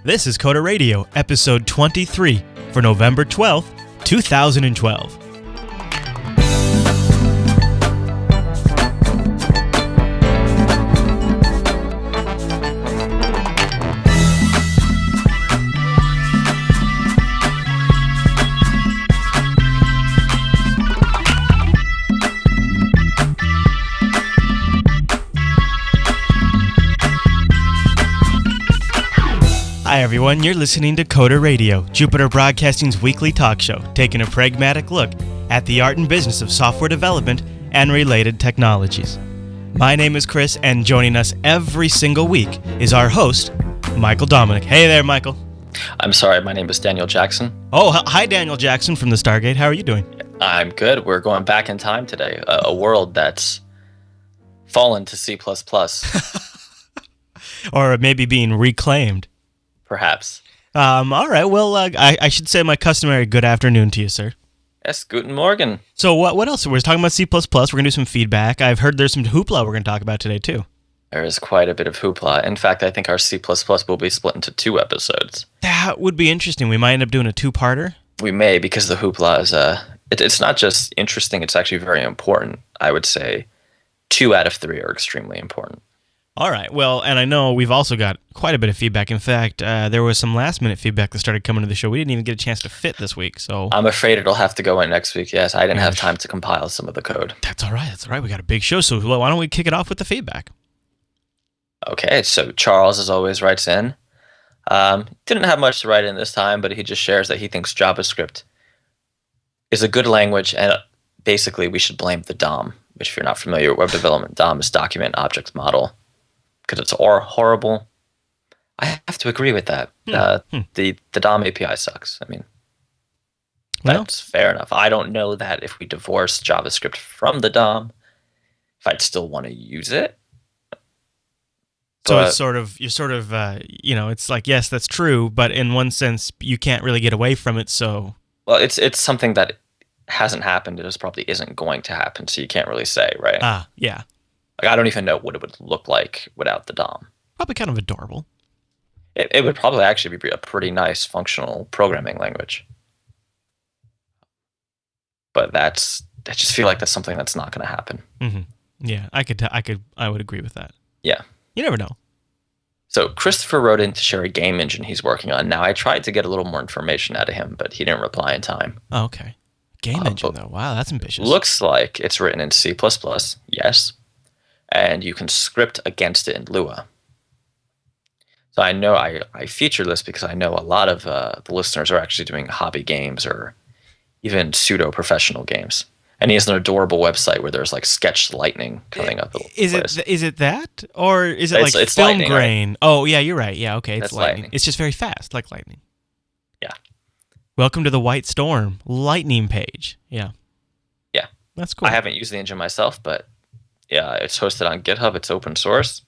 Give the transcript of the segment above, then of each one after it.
This is Coda Radio, episode 23 for November 12th, 2012. Hi everyone, you're listening to Coda Radio, Jupiter Broadcasting's weekly talk show, taking a pragmatic look at the art and business of software development and related technologies. My name is Chris, and joining us every single week is our host, Michael Dominic. Hey there, Michael. I'm sorry, my name is Daniel Jackson. Oh, hi Daniel Jackson from the Stargate. How are you doing? I'm good. We're going back in time today, a world that's fallen to C++. Or maybe being reclaimed. Perhaps. All right. Well, I should say my customary good afternoon to you, sir. Yes, guten Morgen. So what else? We're talking about C++. We're going to do some feedback. I've heard there's some hoopla we're going to talk about today, too. There is quite a bit of hoopla. In fact, I think our C++ will be split into 2 episodes. That would be interesting. We might end up doing a 2-parter. We may, because the hoopla is it's not just interesting, it's actually very important. I would say 2 out of 3 are extremely important. All right. Well, and I know we've also got quite a bit of feedback. In fact, there was some last-minute feedback that started coming to the show. We didn't even get a chance to fit this week, so... I'm afraid it'll have to go in next week, yes. I didn't have time to compile some of the code. That's all right. That's all right. We got a big show, so why don't we kick it off with the feedback? Okay, so Charles, as always, writes in. Didn't have much to write in this time, but he just shares that he thinks JavaScript is a good language, and basically we should blame the DOM, which if you're not familiar with web development, DOM is Document Object Model. Because it's horrible. I have to agree with that. The DOM API sucks. I mean, that's fair enough. I don't know that if we divorce JavaScript from the DOM, if I'd still want to use it. So it's it's like, yes, that's true, but in one sense, you can't really get away from it, so... Well, it's something that hasn't happened. It probably isn't going to happen, so you can't really say, right? Yeah. Like, I don't even know what it would look like without the DOM. Probably kind of adorable. It would probably actually be a pretty nice functional programming language. But I just feel like that's something that's not going to happen. Mm-hmm. Yeah, I would agree with that. Yeah. You never know. So Christopher wrote in to share a game engine he's working on. Now, I tried to get a little more information out of him, but he didn't reply in time. Oh, okay. Game engine, though. Wow, that's ambitious. Looks like it's written in C++, yes. And you can script against it in Lua. So I know I feature this because I know a lot of the listeners are actually doing hobby games or even pseudo-professional games. And he has an adorable website where there's like sketched lightning coming up. Is it that? Or is it it's film lightning, grain? Right? Oh, yeah, you're right. Yeah, okay, it's lightning. It's just very fast, like lightning. Yeah. Welcome to the White Storm lightning page. Yeah. Yeah. That's cool. I haven't used the engine myself, but... yeah, it's hosted on GitHub. It's open source.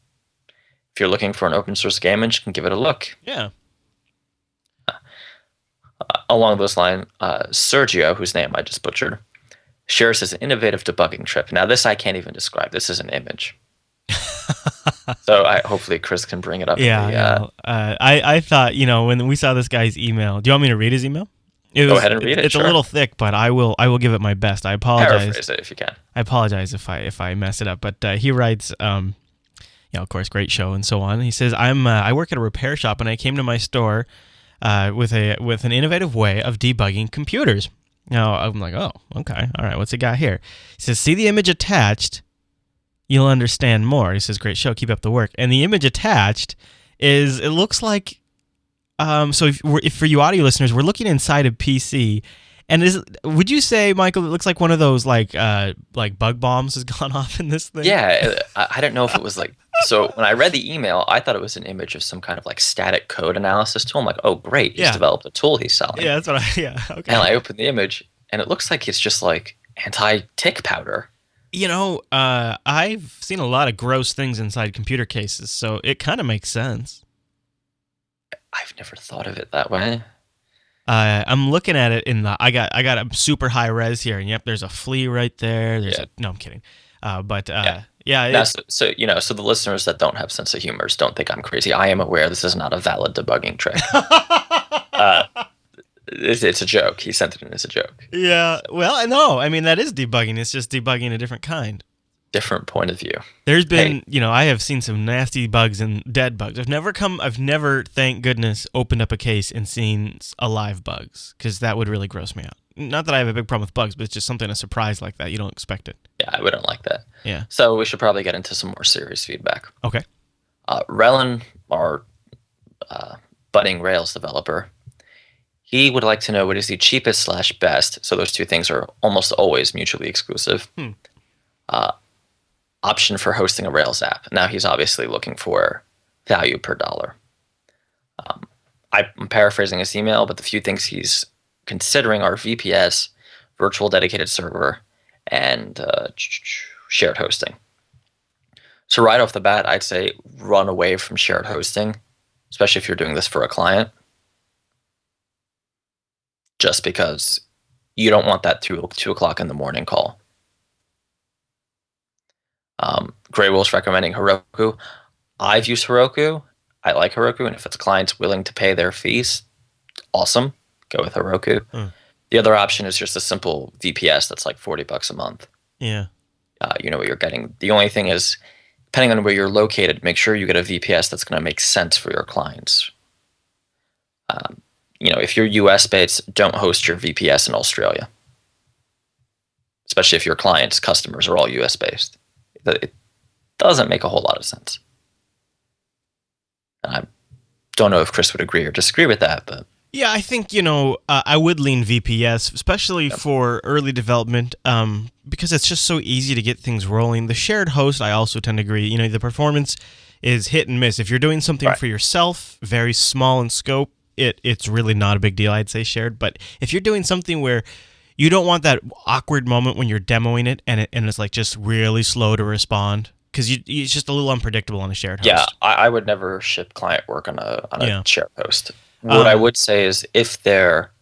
If you're looking for an open source game engine, you can give it a look. Yeah. Along those lines, Sergio, whose name I just butchered, shares his innovative debugging trip. Now, this I can't even describe. This is an image. So hopefully Chris can bring it up. Yeah. I thought, when we saw this guy's email, do you want me to read his email? Go ahead and read it. It's sure. A little thick, but I will give it my best. I apologize. Paraphrase it if you can. I apologize if I mess it up. But he writes, of course, great show and so on. He says, I work at a repair shop and I came to my store with an innovative way of debugging computers. Now I'm like, oh, okay, all right, what's it got here? He says, see the image attached, you'll understand more. He says, great show, keep up the work. And the image attached it looks like. So if for you audio listeners, we're looking inside a PC, and would you say, Michael, it looks like one of those like bug bombs has gone off in this thing? Yeah, I don't know if it was like. So when I read the email, I thought it was an image of some kind of like static code analysis tool. I'm like, oh great, he's developed a tool he's selling. Yeah, that's what okay. And I opened the image, and it looks like it's just like AntiTick Powder. I've seen a lot of gross things inside computer cases, so it kind of makes sense. I've never thought of it that way. I'm looking at it I got a super high res here, and yep, there's a flea right there. No, I'm kidding. But Yeah. Now, so the listeners that don't have sense of humor don't think I'm crazy. I am aware this is not a valid debugging trick. Uh, it's a joke. He sent it in as a joke. Yeah. Well, no. I mean, that is debugging. It's just debugging a different kind. Different point of view. There's been, I have seen some nasty bugs and dead bugs. I've never, thank goodness, opened up a case and seen alive bugs, because that would really gross me out. Not that I have a big problem with bugs, but it's just something, a surprise like that. You don't expect it. Yeah, I wouldn't like that. Yeah. So we should probably get into some more serious feedback. Okay. Relin, our budding Rails developer, he would like to know what is the cheapest / best, so those two things are almost always mutually exclusive, option for hosting a Rails app. Now, he's obviously looking for value per dollar. I'm paraphrasing his email, but the few things he's considering are VPS, virtual dedicated server, and shared hosting. So right off the bat, I'd say run away from shared hosting, especially if you're doing this for a client, just because you don't want that 2 o'clock in the morning call. Gray Wolf's recommending Heroku. I've used Heroku. I like Heroku, and if it's clients willing to pay their fees, awesome. Go with Heroku. The other option is just a simple VPS that's like $40 a month. Yeah. You know what you're getting. The only thing is, depending on where you're located, make sure you get a VPS that's going to make sense for your clients. If you're US based, don't host your VPS in Australia, especially if your clients' customers are all US based. It doesn't make a whole lot of sense. And I don't know if Chris would agree or disagree with that, but yeah, I think, I would lean VPS, especially for early development, because it's just so easy to get things rolling. The shared host, I also tend to agree. The performance is hit and miss. If you're doing something for yourself, very small in scope, it's really not a big deal, I'd say shared. But if you're doing something where you don't want that awkward moment when you're demoing it and it's like just really slow to respond, because it's just a little unpredictable on a shared host. Yeah, I would never ship client work on a shared host. What I would say is, if they're,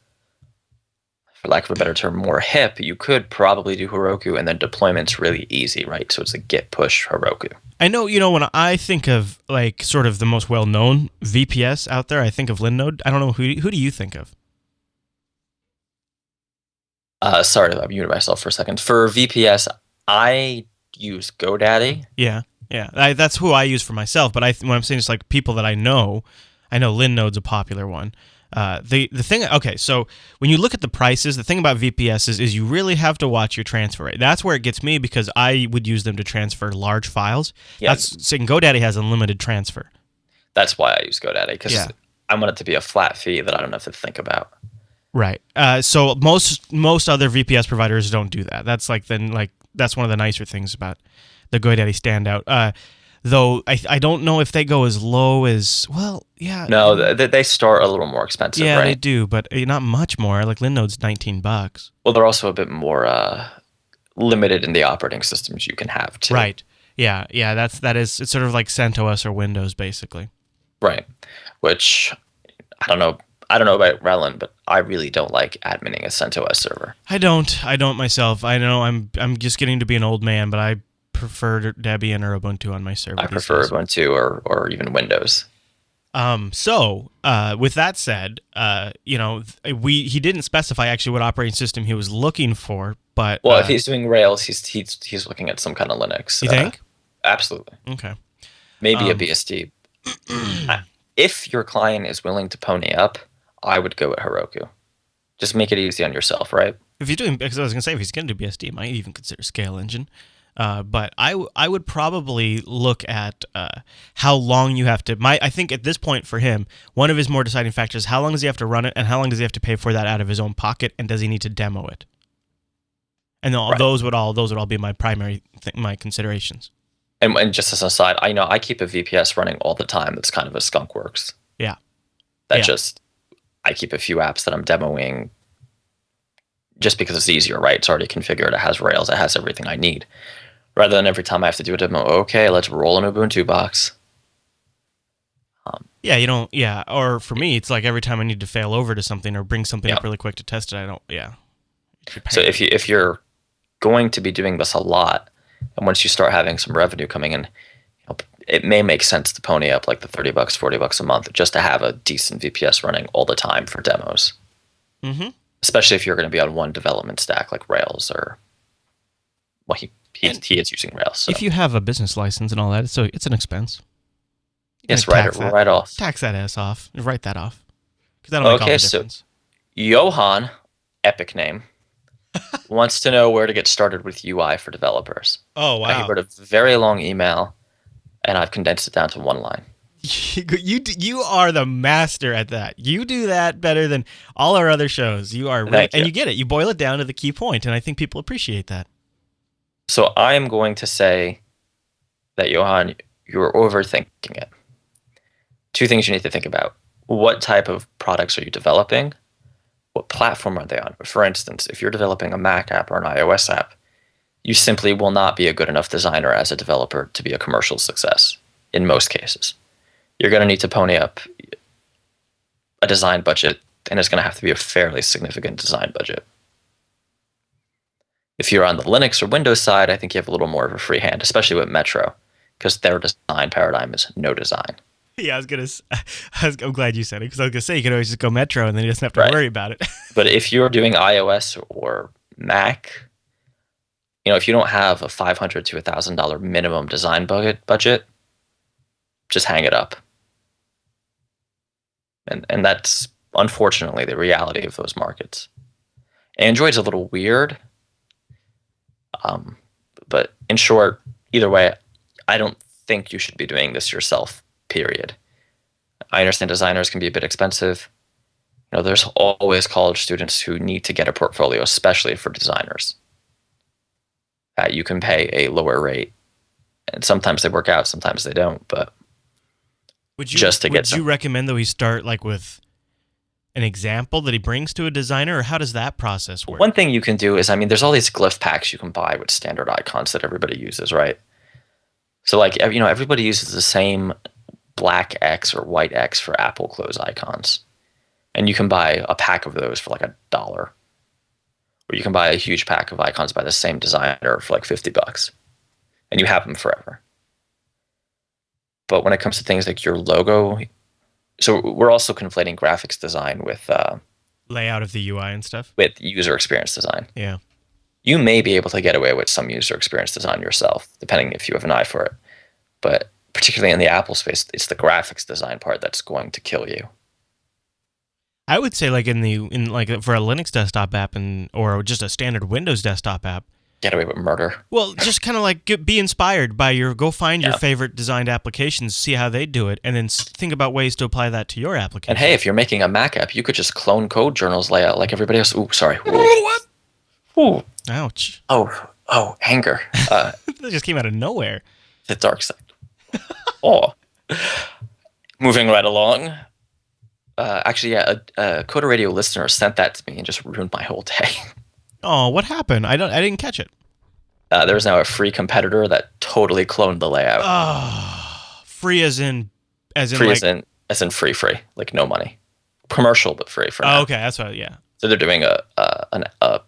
for lack of a better term, more hip, you could probably do Heroku, and then deployment's really easy, right? So it's a git push Heroku. I know, when I think of like sort of the most well-known VPS out there, I think of Linode. I don't know, who do you think of? Sorry, I muted myself for a second. For VPS, I use GoDaddy. Yeah. That's who I use for myself. But when I'm saying it's like people that I know Linode's a popular one. The thing, okay, so when you look at the prices, the thing about VPS is you really have to watch your transfer rate. That's where it gets me, because I would use them to transfer large files. Yeah. Saying GoDaddy has unlimited transfer. That's why I use GoDaddy, because I want it to be a flat fee that I don't have to think about. Right. So most other VPS providers don't do that. That's that's one of the nicer things about the GoDaddy standout. Though I don't know if they go as low as, well, yeah. No, they start a little more expensive, yeah, right? they do, but not much more. Like Linode's $19. Well, they're also a bit more limited in the operating systems you can have too. Right. Yeah. It's sort of like CentOS or Windows, basically. Right. Which, I don't know about Relin, but I really don't like adminning a CentOS server. I don't myself. I know I'm just getting to be an old man, but I prefer Debian or Ubuntu on my server. I prefer Ubuntu or even Windows. So with that said, he didn't specify actually what operating system he was looking for, but if he's doing Rails, he's looking at some kind of Linux. You think? Absolutely. Okay. Maybe a BSD. If your client is willing to pony up, I would go with Heroku. Just make it easy on yourself, right? If you're doing, because I was going to say, if he's going to do BSD, he might even consider Scale Engine. But I would probably look at how long you have to. I think at this point for him, one of his more deciding factors is how long does he have to run it, and how long does he have to pay for that out of his own pocket, and does he need to demo it? And those would all be my primary my considerations. And just as an aside, I keep a VPS running all the time. That's kind of a skunk works. Yeah. I keep a few apps that I'm demoing just because it's easier, right? It's already configured. It has Rails. It has everything I need. Rather than every time I have to do a demo, okay, let's roll an Ubuntu box. Or for me, it's like every time I need to fail over to something or bring something up really quick to test it, I don't, So if you're going to be doing this a lot, And once you start having some revenue coming in, it may make sense to pony up like the $30, $40 a month just to have a decent VPS running all the time for demos. Mm-hmm. Especially if you're going to be on one development stack like Rails or, well, he is using Rails. So. If you have a business license and all that, so it's an expense. Yes, right off. Tax that ass off. Write that off. Because that'll make all the difference. So Johan, epic name, wants to know where to get started with UI for developers. Oh, wow. He wrote a very long email, and I've condensed it down to one line. You are the master at that. You do that better than all our other shows. You are, and you get it. You boil it down to the key point, and I think people appreciate that. So I am going to say that, Johan, you're overthinking it. Two things you need to think about. What type of products are you developing? What platform are they on? For instance, if you're developing a Mac app or an iOS app, you simply will not be a good enough designer as a developer to be a commercial success in most cases. You're going to need to pony up a design budget, and it's going to have to be a fairly significant design budget. If you're on the Linux or Windows side, I think you have a little more of a free hand, especially with Metro, because their design paradigm is no design. Yeah, I'm glad you said it, because I was going to say you can always just go Metro and then you doesn't have to worry about it. But if you're doing iOS or Mac, if you don't have a $500 to $1,000 minimum design budget, just hang it up. And that's unfortunately the reality of those markets. Android's a little weird, but in short, either way, I don't think you should be doing this yourself, period. I understand designers can be a bit expensive. There's always college students who need to get a portfolio, especially for designers. You can pay a lower rate, and sometimes they work out, sometimes they don't, but would you recommend that we start like with an example that he brings to a designer, or how does that process work? One thing you can do is, there's all these glyph packs you can buy with standard icons that everybody uses, right? So like, everybody uses the same black X or white X for Apple close icons. And you can buy a pack of those for like $1. Or you can buy a huge pack of icons by the same designer for like $50. And you have them forever. But when it comes to things like your logo, so we're also conflating graphics design with layout of the UI and stuff. With user experience design. Yeah. You may be able to get away with some user experience design yourself, depending if you have an eye for it. But particularly in the Apple space, it's the graphics design part that's going to kill you. I would say like for a Linux desktop app or just a standard Windows desktop app, get away with murder. Well, just kind of like be inspired by go find your favorite designed applications, see how they do it, and then think about ways to apply that to your application. And hey, if you're making a Mac app, you could just clone Code Journal's layout like everybody else. Ooh, sorry. Ooh. What? Ooh. Ouch. Oh, anger. That just came out of nowhere. The dark side. Moving right along. Actually, a Coder Radio listener sent that to me and just ruined my whole day. Oh, what happened? I didn't catch it. There's now a free competitor that totally cloned the layout. Free as in free as in free, like no money, commercial but free for now. Okay, that's what. Yeah. So they're doing an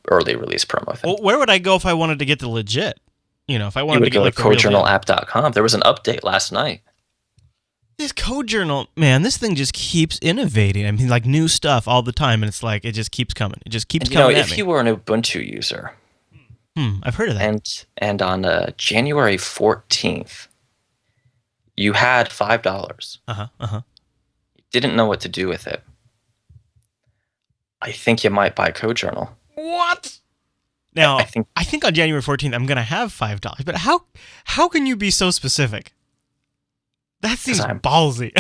early release promo thing. Well, where would I go if I wanted to get the legit? If I wanted to get go like to codejournalapp.com. There was an update last night. This Code Journal, man, this thing just keeps innovating. I mean, like new stuff all the time, and it's like it just keeps coming. It just keeps coming at me. If you were an Ubuntu user, I've heard of that. And on January 14th, you had $5. You didn't know what to do with it. I think you might buy Code Journal. What? Now, I think on January 14th, I'm gonna have $5. But how can you be so specific? That seems ballsy.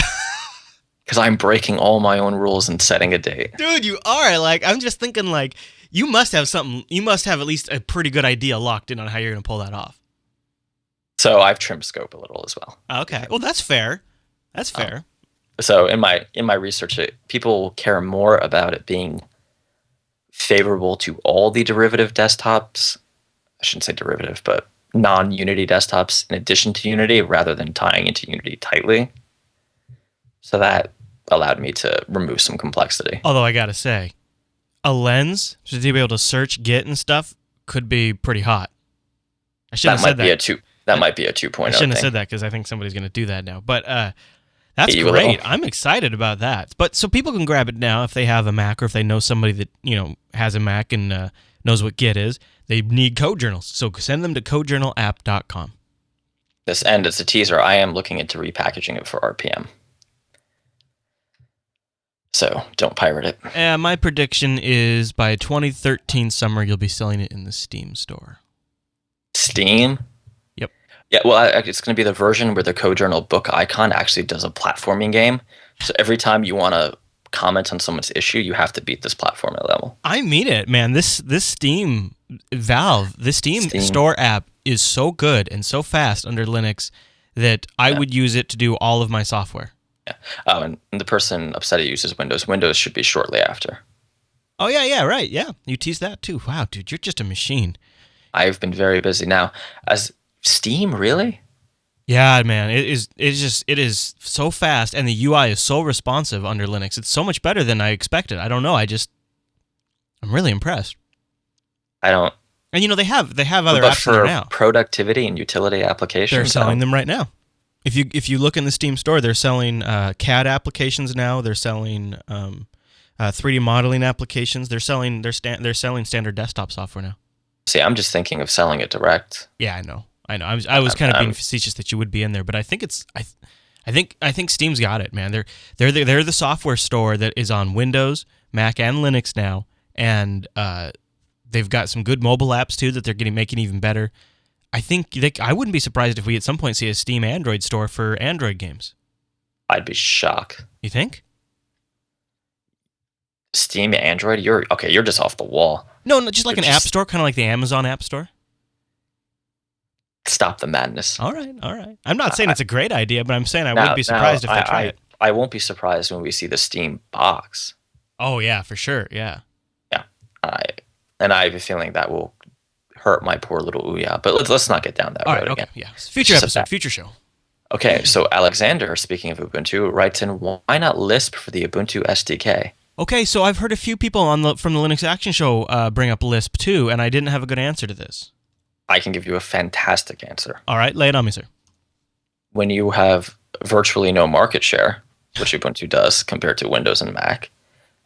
Because I'm breaking all my own rules and setting a date. Dude, you are. Like, I'm just thinking, like, you must have something. You must have at least a pretty good idea locked in on how you're going to pull that off. So I've trimmed scope a little as well. Okay. Well, that's fair. That's fair. So in my research, people care more about it being favorable to all the derivative desktops. I shouldn't say derivative, but non-Unity desktops in addition to Unity rather than tying into Unity tightly. So that allowed me to remove some complexity. Although I gotta say, a lens to be able to search Git and stuff could be pretty hot. I shouldn't have said that. That might be a 2.0 I shouldn't have thing. said that because I think somebody's going to do that now. But that's You a great. little. I'm excited about that. But so people can grab it now if they have a Mac or if they know somebody that has a Mac and knows what Git is. They need code journals, so send them to codejournalapp.com. This end is a teaser. I am looking into repackaging it for RPM. So don't pirate it. My prediction is by 2013 summer, you'll be selling it in the Steam store. Steam? Yep. Yeah, well, it's going to be the version where the CodeJournal book icon actually does a platforming game. So every time you want to comment on someone's issue, you have to beat this platforming level. I mean it, man. This Steam store app is so good and so fast under Linux that I would use it to do all of my software. Yeah. Oh, and the person upset it uses Windows. Windows should be shortly after. Oh, yeah, right. Yeah, you teased that too. Wow, dude, you're just a machine. I've been very busy now. As Steam, really? Yeah, man, it is so fast, and the UI is so responsive under Linux. It's so much better than I expected. I don't know. I'm really impressed. And they have other apps in there now. Productivity and utility applications, they're selling them right now. If you look in the Steam store, they're selling CAD applications now. They're selling 3D modeling applications. They're selling standard desktop software now. See, I'm just thinking of selling it direct. Yeah, I know. I was kind of being facetious that you would be in there, but I think I think Steam's got it, man. They're the software store that is on Windows, Mac, and Linux now, and they've got some good mobile apps too that they're making even better. I wouldn't be surprised if we at some point see a Steam Android store for Android games. I'd be shocked. You think? Steam Android? You're just off the wall. No, just like an app store, kind of like the Amazon App Store. Stop the madness. All right. I'm not saying it's a great idea, but I'm saying I wouldn't be surprised if they try it. I won't be surprised when we see the Steam box. Oh, yeah, for sure, yeah. Yeah. And I have a feeling that will hurt my poor little Ouya. But let's not get down that road again. Okay, yeah. Future episode, future show. Okay, so Alexander, speaking of Ubuntu, writes in, why not Lisp for the Ubuntu SDK? Okay, so I've heard a few people from the Linux Action Show bring up Lisp too, and I didn't have a good answer to this. I can give you a fantastic answer. All right, lay it on me, sir. When you have virtually no market share, which Ubuntu does compared to Windows and Mac,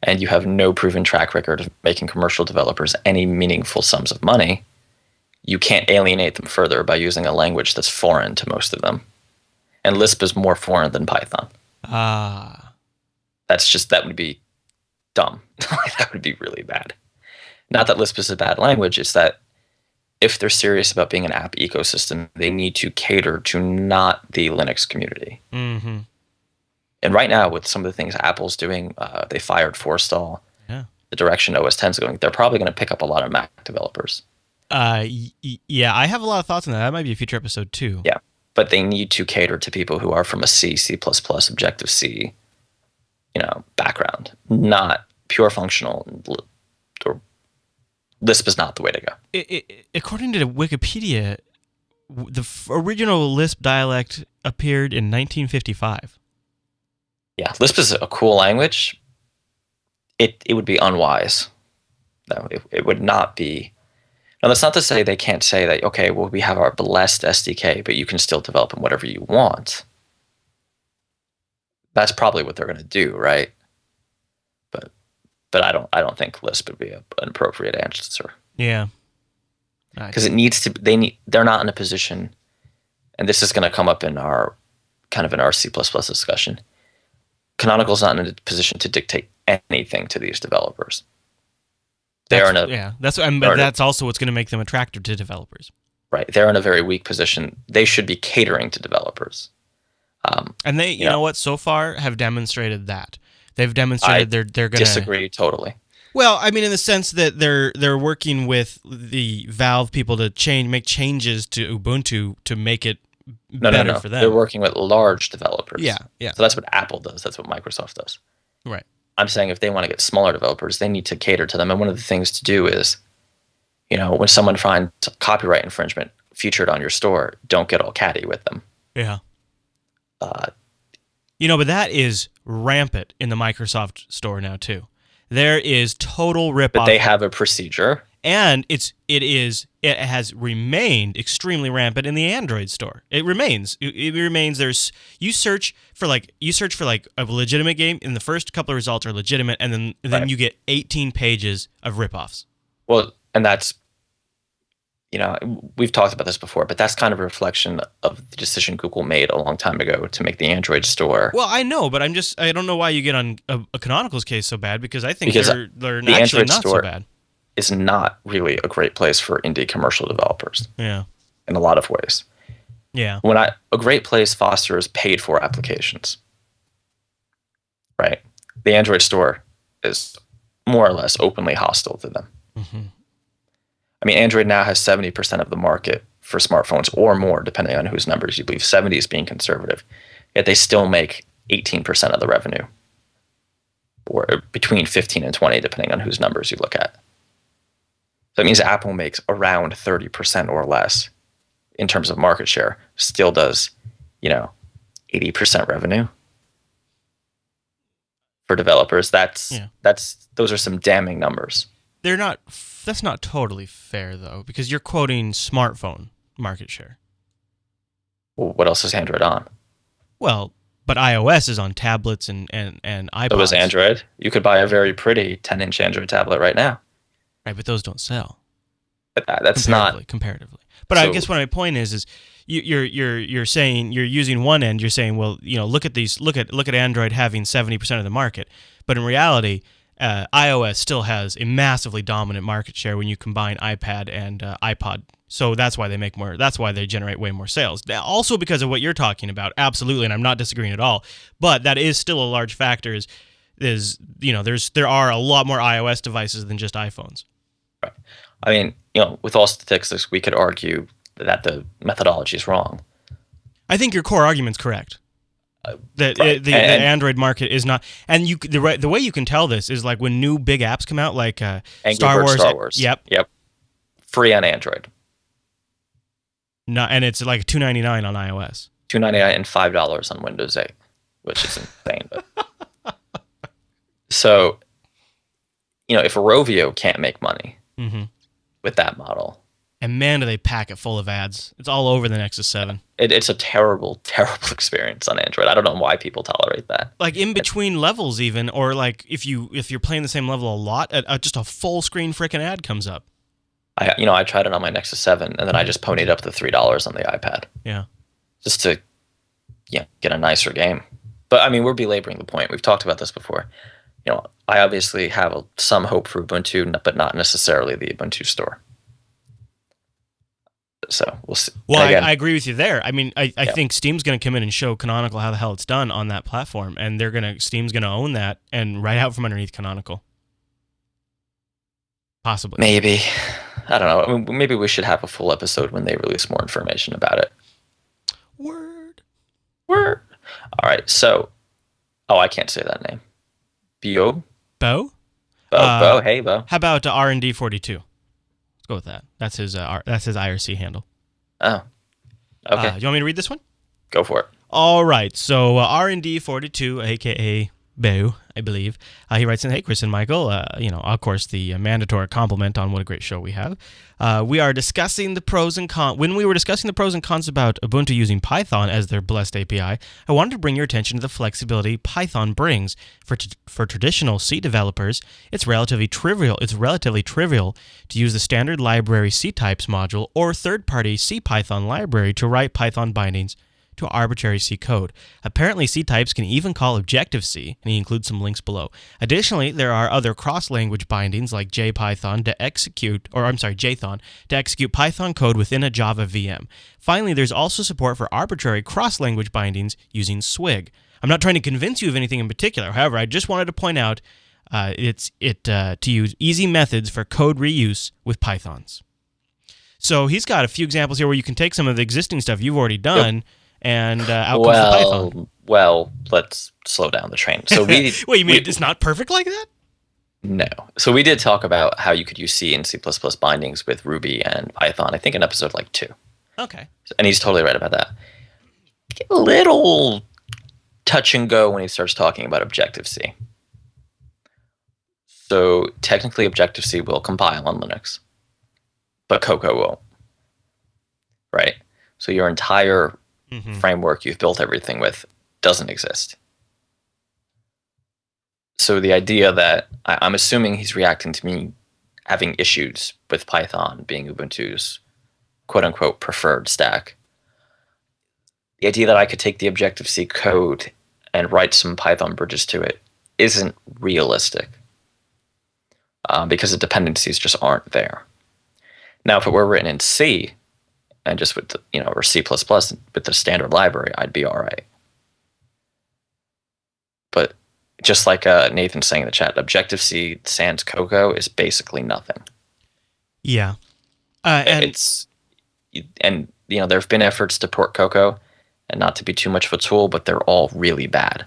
and you have no proven track record of making commercial developers any meaningful sums of money, you can't alienate them further by using a language that's foreign to most of them. And Lisp is more foreign than Python. That would be dumb. That would be really bad. Not that Lisp is a bad language, it's that if they're serious about being an app ecosystem, they need to cater to not the Linux community. Mm-hmm. And right now, with some of the things Apple's doing, they fired Forstall. Yeah. The direction OS 10 is going, they're probably going to pick up a lot of Mac developers. Yeah, I have a lot of thoughts on that. That might be a future episode too. Yeah, but they need to cater to people who are from a C, C++, Objective-C, background, not pure functional. Or Lisp is not the way to go. According to Wikipedia, the original Lisp dialect appeared in 1955. Yeah, Lisp is a cool language. It would be unwise. No, it would not be. Now, that's not to say they can't say that, okay, well, we have our blessed SDK, but you can still develop in whatever you want. That's probably what they're going to do, right? But I don't think Lisp would be an appropriate answer. Yeah. Because it needs to. They're not in a position, and this is going to come up in our C++ discussion. Canonical's not in a position to dictate anything to these developers. That's also what's going to make them attractive to developers. Right, they're in a very weak position. They should be catering to developers. And they, you know what, so far have demonstrated that. They've demonstrated they're going to disagree totally. Well, I mean, in the sense that they're working with the Valve people to make changes to Ubuntu to make it better for them. They're working with large developers. Yeah. So that's what Apple does. That's what Microsoft does. Right. I'm saying if they want to get smaller developers, they need to cater to them. And one of the things to do is, when someone finds copyright infringement featured on your store, don't get all catty with them. Yeah. But that is rampant in the Microsoft store now too. There is total rip-off. But they have a procedure. and it has remained extremely rampant in the Android store. It remains. It remains. You search for like a legitimate game, and the first couple of results are legitimate, and then Right. you get 18 pages of ripoffs. Well, and that's, we've talked about this before, but that's kind of a reflection of the decision Google made a long time ago to make the Android store. Well, I know, but I don't know why you get on a Canonical's case so bad, because I think Because they're the actually Android not so store bad. is not really a great place for indie commercial developers. Yeah. In a lot of ways. Yeah. A great place fosters paid for applications. Right? The Android store is more or less openly hostile to them. Mm-hmm. I mean, Android now has 70% of the market for smartphones or more, depending on whose numbers you believe. 70 is being conservative. Yet they still make 18% of the revenue, or between 15 and 20, depending on whose numbers you look at. So that means Apple makes around 30% or less in terms of market share, still does, 80% revenue for developers. Those are some damning numbers. That's not totally fair, though, because you're quoting smartphone market share. Well, what else is Android on? Well, but iOS is on tablets and iPods. So is Android. You could buy a very pretty 10-inch Android tablet right now. Right, but those don't sell. But that's not comparatively. But I guess what my point is you're saying, you're using one end. You're saying, well, look at Android having 70% of the market, but in reality, iOS still has a massively dominant market share when you combine iPad and iPod. So that's why they make more. That's why they generate way more sales. Also because of what you're talking about, absolutely, and I'm not disagreeing at all. But that is still a large factor. There are a lot more iOS devices than just iPhones. Right. I mean, with all statistics, we could argue that the methodology is wrong. I think your core argument's correct. That Right. the Android market is not, and the way you can tell this is like when new big apps come out, like Star Wars. Yep. Free on Android. No, and it's like $2.99 on iOS. $2.99 and $5 on Windows 8, which is insane. But so, if Rovio can't make money with that model, and man, do they pack it full of ads! It's all over the Nexus 7. It's a terrible, terrible experience on Android. I don't know why people tolerate that. Like in between levels, even, or like if you're playing the same level a lot, just a full screen freaking ad comes up. I tried it on my Nexus 7, and then I just ponied up the $3 on the iPad. Yeah. Just to, get a nicer game. But I mean, we're belaboring the point. We've talked about this before. I obviously have some hope for Ubuntu, but not necessarily the Ubuntu store. So we'll see. Well, I agree with you there. I mean, I think Steam's going to come in and show Canonical how the hell it's done on that platform, and Steam's going to own that and right out from underneath Canonical. Possibly. Maybe. I don't know. I mean, maybe we should have a full episode when they release more information about it. Word. All right. So, I can't say that name. Bo? Bo. Hey, Bo. How about R&D 42? Let's go with that. That's his IRC handle. Oh. Okay. Do you want me to read this one? Go for it. All right. So R&D 42, aka Bo, I believe. He writes in, "Hey, Chris and Michael, of course, the mandatory compliment on what a great show we have. We are discussing the pros and cons. When we were discussing the pros and cons about Ubuntu using Python as their blessed API, I wanted to bring your attention to the flexibility Python brings. For traditional C developers, it's relatively trivial to use the standard library C-types module or third-party CPython library to write Python bindings to arbitrary C code. Apparently, C types can even call Objective-C, and he includes some links below. Additionally, there are other cross-language bindings like JPython to execute Python code within a Java VM. Finally, there's also support for arbitrary cross-language bindings using Swig. I'm not trying to convince you of anything in particular. However, I just wanted to point out to use easy methods for code reuse with Pythons. So he's got a few examples here where you can take some of the existing stuff you've already done. Yep. And out comes the Python. Well, let's slow down the train. So Wait, you mean it's not perfect like that? No. So we did talk about how you could use C and C++ bindings with Ruby and Python, I think in episode 2. Okay. And he's totally right about that. Get a little touch and go when he starts talking about Objective-C. So technically Objective-C will compile on Linux. but Cocoa won't, right? So your entire framework you've built everything with doesn't exist. So the idea that I'm assuming he's reacting to me having issues with Python being Ubuntu's quote-unquote preferred stack. The idea that I could take the Objective-C code and write some Python bridges to it isn't realistic because the dependencies just aren't there. Now, if it were written in C and just with or C++ with the standard library, I'd be all right. But just like Nathan saying in the chat, Objective-C sans Cocoa is basically nothing. Yeah, and there have been efforts to port Cocoa, and not to be too much of a tool, but they're all really bad.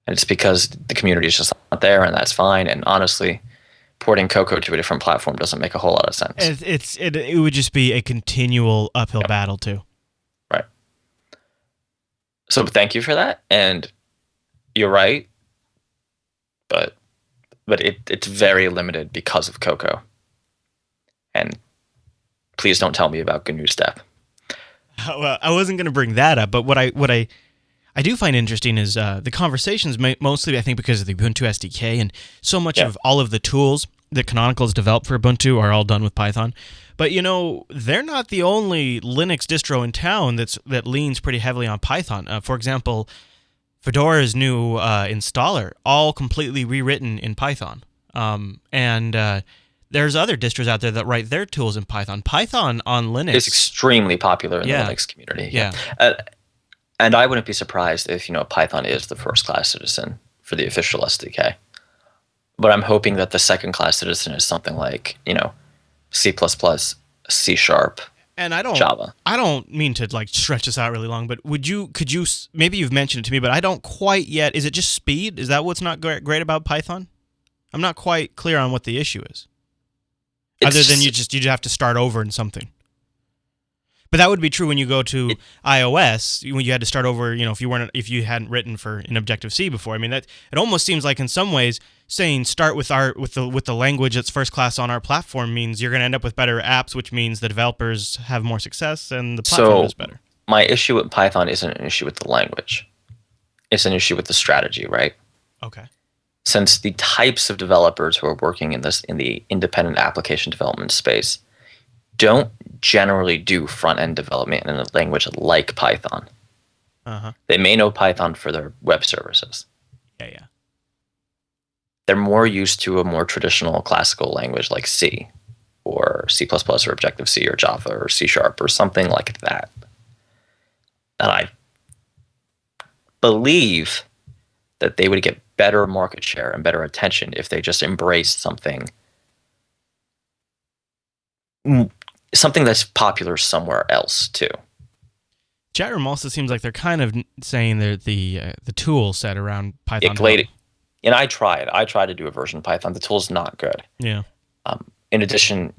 And it's because the community is just not there, and that's fine. And honestly, porting Cocoa to a different platform doesn't make a whole lot of sense. It would just be a continual uphill battle too. Right. So thank you for that, and you're right, but it's very limited because of Cocoa. And please don't tell me about GNU Step. Well, I wasn't going to bring that up, but what I do find interesting is the conversations, mostly I think because of the Ubuntu SDK, and so much of all of the tools that Canonical has developed for Ubuntu are all done with Python. But they're not the only Linux distro in town that leans pretty heavily on Python. For example, Fedora's new installer, all completely rewritten in Python, and there's other distros out there that write their tools in Python. Python on Linux is extremely popular in the Linux community. Yeah. And I wouldn't be surprised if Python is the first-class citizen for the official SDK. But I'm hoping that the second-class citizen is something like C++, C#, and Java. I don't mean to stretch this out really long, but could you maybe you've mentioned it to me, but I don't quite yet. Is it just speed? Is that what's not great about Python? I'm not quite clear on what the issue is. Other than you have to start over in something. But that would be true when you go to iOS, when you had to start over, if you hadn't written for an Objective-C before. I mean, that it almost seems like in some ways saying start with the language that's first class on our platform means you're going to end up with better apps, which means the developers have more success and the platform is better. My issue with Python isn't an issue with the language. It's an issue with the strategy, right? Okay. Since the types of developers who are working in the independent application development space don't generally do front-end development in a language like Python. They may know Python for their web services. Yeah. They're more used to a more traditional classical language like C or C++ or Objective-C or Java or C# or something like that. And I believe that they would get better market share and better attention if they just embraced something that's popular somewhere else too. Chat room also seems like they're kind of saying that the tool set around Python. And I tried to do a version of Python. The tool's not good. Yeah. In addition,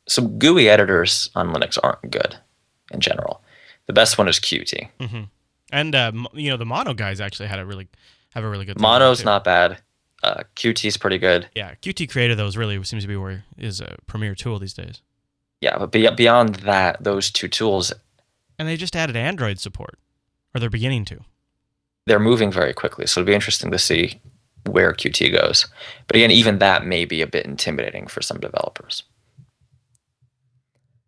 so GUI editors on Linux aren't good in general. The best one is Qt. Mm-hmm. And the Mono guys actually have a really good. Mono's not bad. Qt's pretty good. Yeah, Qt Creator though seems to be where is a premier tool these days. Yeah, but beyond that, those two tools. And they just added Android support, or they're beginning to. They're moving very quickly, so it'll be interesting to see where Qt goes. But again, even that may be a bit intimidating for some developers.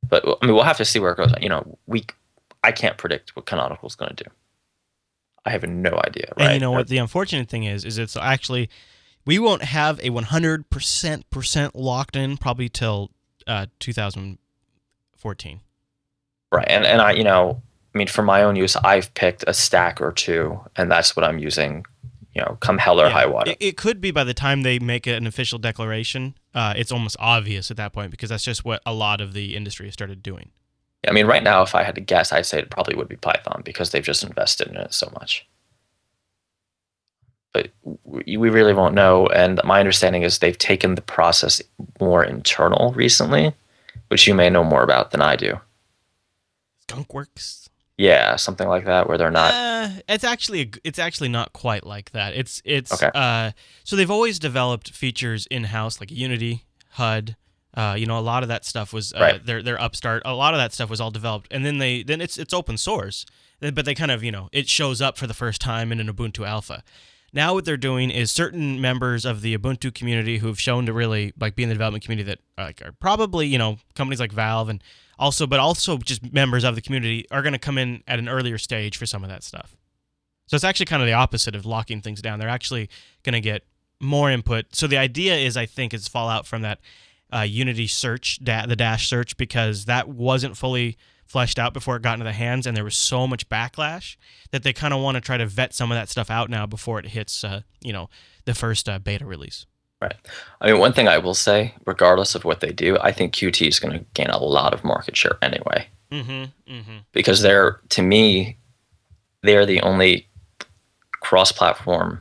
But I mean, we'll have to see where it goes. I can't predict what Canonical is going to do. I have no idea. Right? And you know what? The unfortunate thing is it's actually we won't have a 100% locked in probably till 2014. Right, and I for my own use, I've picked a stack or two, and that's what I'm using. Come hell or high water. It could be by the time they make an official declaration, it's almost obvious at that point because that's just what a lot of the industry has started doing. I mean, right now, if I had to guess, I'd say it probably would be Python because they've just invested in it so much. But we really won't know, and my understanding is they've taken the process more internal recently, which you may know more about than I do. Skunkworks? Yeah, something like that, where they're not. It's actually not quite like that. It's okay. So they've always developed features in house like Unity, HUD, A lot of that stuff was Right. their upstart. A lot of that stuff was all developed, and then it's open source, but they kind of it shows up for the first time in an Ubuntu alpha. Now what they're doing is certain members of the Ubuntu community who've shown to really be in the development community that are probably companies like Valve and also just members of the community are going to come in at an earlier stage for some of that stuff. So it's actually kind of the opposite of locking things down. They're actually going to get more input. So the idea is, I think, is fallout from that Unity search, the dash search, because that wasn't fully fleshed out before it got into the hands, and there was so much backlash that they kind of want to try to vet some of that stuff out now before it hits, the first beta release. Right. I mean, one thing I will say, regardless of what they do, I think Qt is going to gain a lot of market share anyway. Because to me, they're the only cross-platform,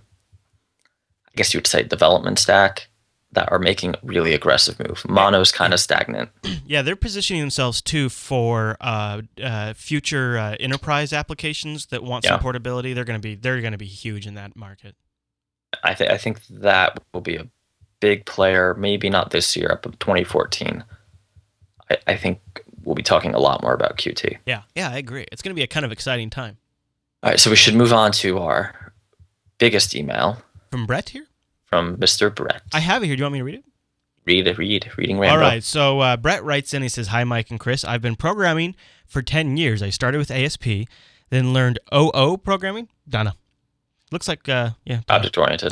I guess you would say, development stack that are making a really aggressive move. Mono's kind of stagnant. Yeah, they're positioning themselves too for future enterprise applications that want some portability. They're going to be huge in that market. I think that will be a big player. Maybe not this year, but 2014. I think we'll be talking a lot more about Qt. Yeah, I agree. It's going to be a kind of exciting time. All right, so we should move on to our biggest email from Brett here. From Mr. Brett. I have it here. Do you want me to read it? Reading Rambo. All right, so Brett writes in, he says, "Hi, Mike and Chris. I've been programming for 10 years. I started with ASP, then learned OO programming. Donna. Looks like, object-oriented.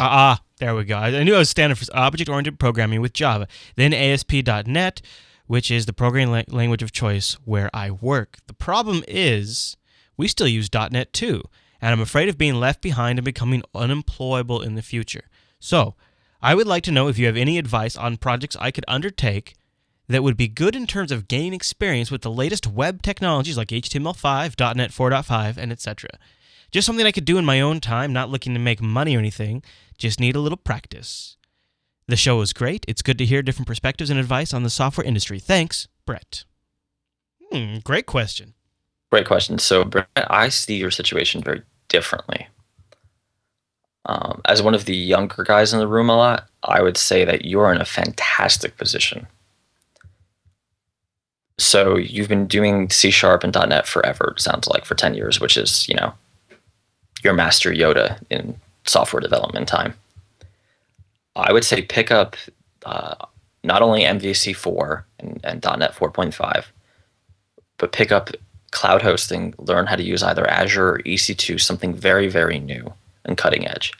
There we go. I knew it was standard for object-oriented programming with Java. Then ASP.NET, which is the programming language of choice where I work. The problem is we still use .NET too, and I'm afraid of being left behind and becoming unemployable in the future. So, I would like to know if you have any advice on projects I could undertake that would be good in terms of gaining experience with the latest web technologies like HTML5, .NET 4.5, and etc. Just something I could do in my own time, not looking to make money or anything, just need a little practice. The show is great. It's good to hear different perspectives and advice on the software industry. Thanks, Brett." Great question. Great question. So, Brett, I see your situation very differently. As one of the younger guys in the room a lot, I would say that you're in a fantastic position. So you've been doing C# and .NET forever, it sounds like, for 10 years, which is, your master Yoda in software development time. I would say pick up not only MVC4 and .NET 4.5, but pick up cloud hosting, learn how to use either Azure or EC2, something very, very new and cutting edge.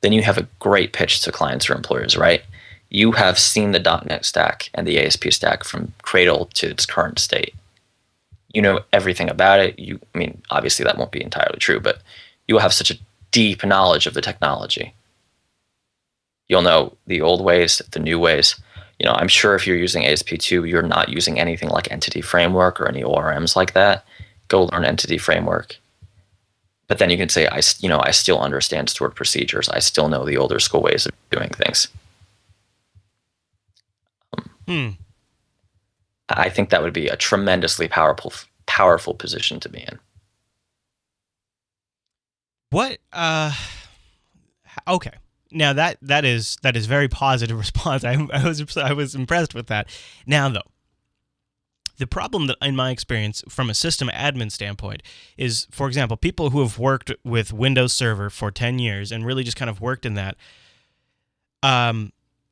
Then you have a great pitch to clients or employers, right? You have seen the .NET stack and the ASP stack from cradle to its current state. You know everything about it. Obviously that won't be entirely true, but you will have such a deep knowledge of the technology. You'll know the old ways, the new ways. I'm sure if you're using ASP2, you're not using anything like Entity Framework or any ORMs like that. Go learn Entity Framework. But then you can say, I still understand stored procedures. I still know the older school ways of doing things. I think that would be a tremendously powerful position to be in. What? Okay. Now that is very positive response. I was impressed with that. Now though, the problem that, in my experience, from a system admin standpoint, is, for example, people who have worked with Windows Server for 10 years and really just kind of worked in that,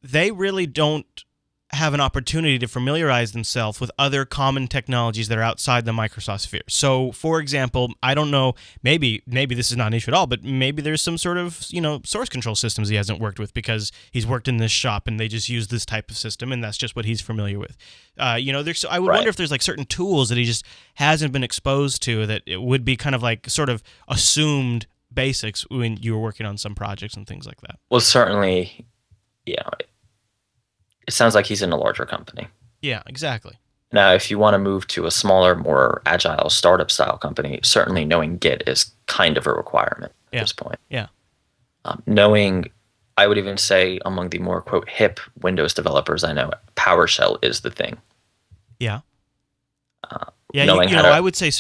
they really don't have an opportunity to familiarize themselves with other common technologies that are outside the Microsoft sphere. So, for example, I don't know, maybe this is not an issue at all, but maybe there's some sort of, source control systems he hasn't worked with because he's worked in this shop and they just use this type of system and that's just what he's familiar with. I would wonder if there's like certain tools that he just hasn't been exposed to that it would be kind of like sort of assumed basics when you were working on some projects and things like that. Well, certainly, it sounds like he's in a larger company. Yeah, exactly. Now, if you want to move to a smaller, more agile startup-style company, certainly knowing Git is kind of a requirement at this point. Yeah. Knowing, I would even say, among the more, quote, hip Windows developers I know, PowerShell is the thing. Yeah. I would say,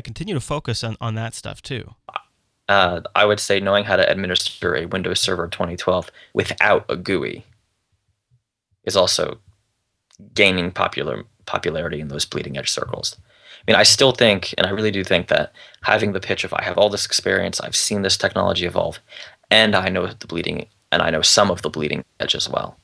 continue to focus on that stuff too. I would say knowing how to administer a Windows Server 2012 without a GUI is also gaining popularity in those bleeding edge circles. I mean, I still think, and I really do think that having the pitch of I have all this experience, I've seen this technology evolve, and I know the bleeding, and I know some of the bleeding edge as well,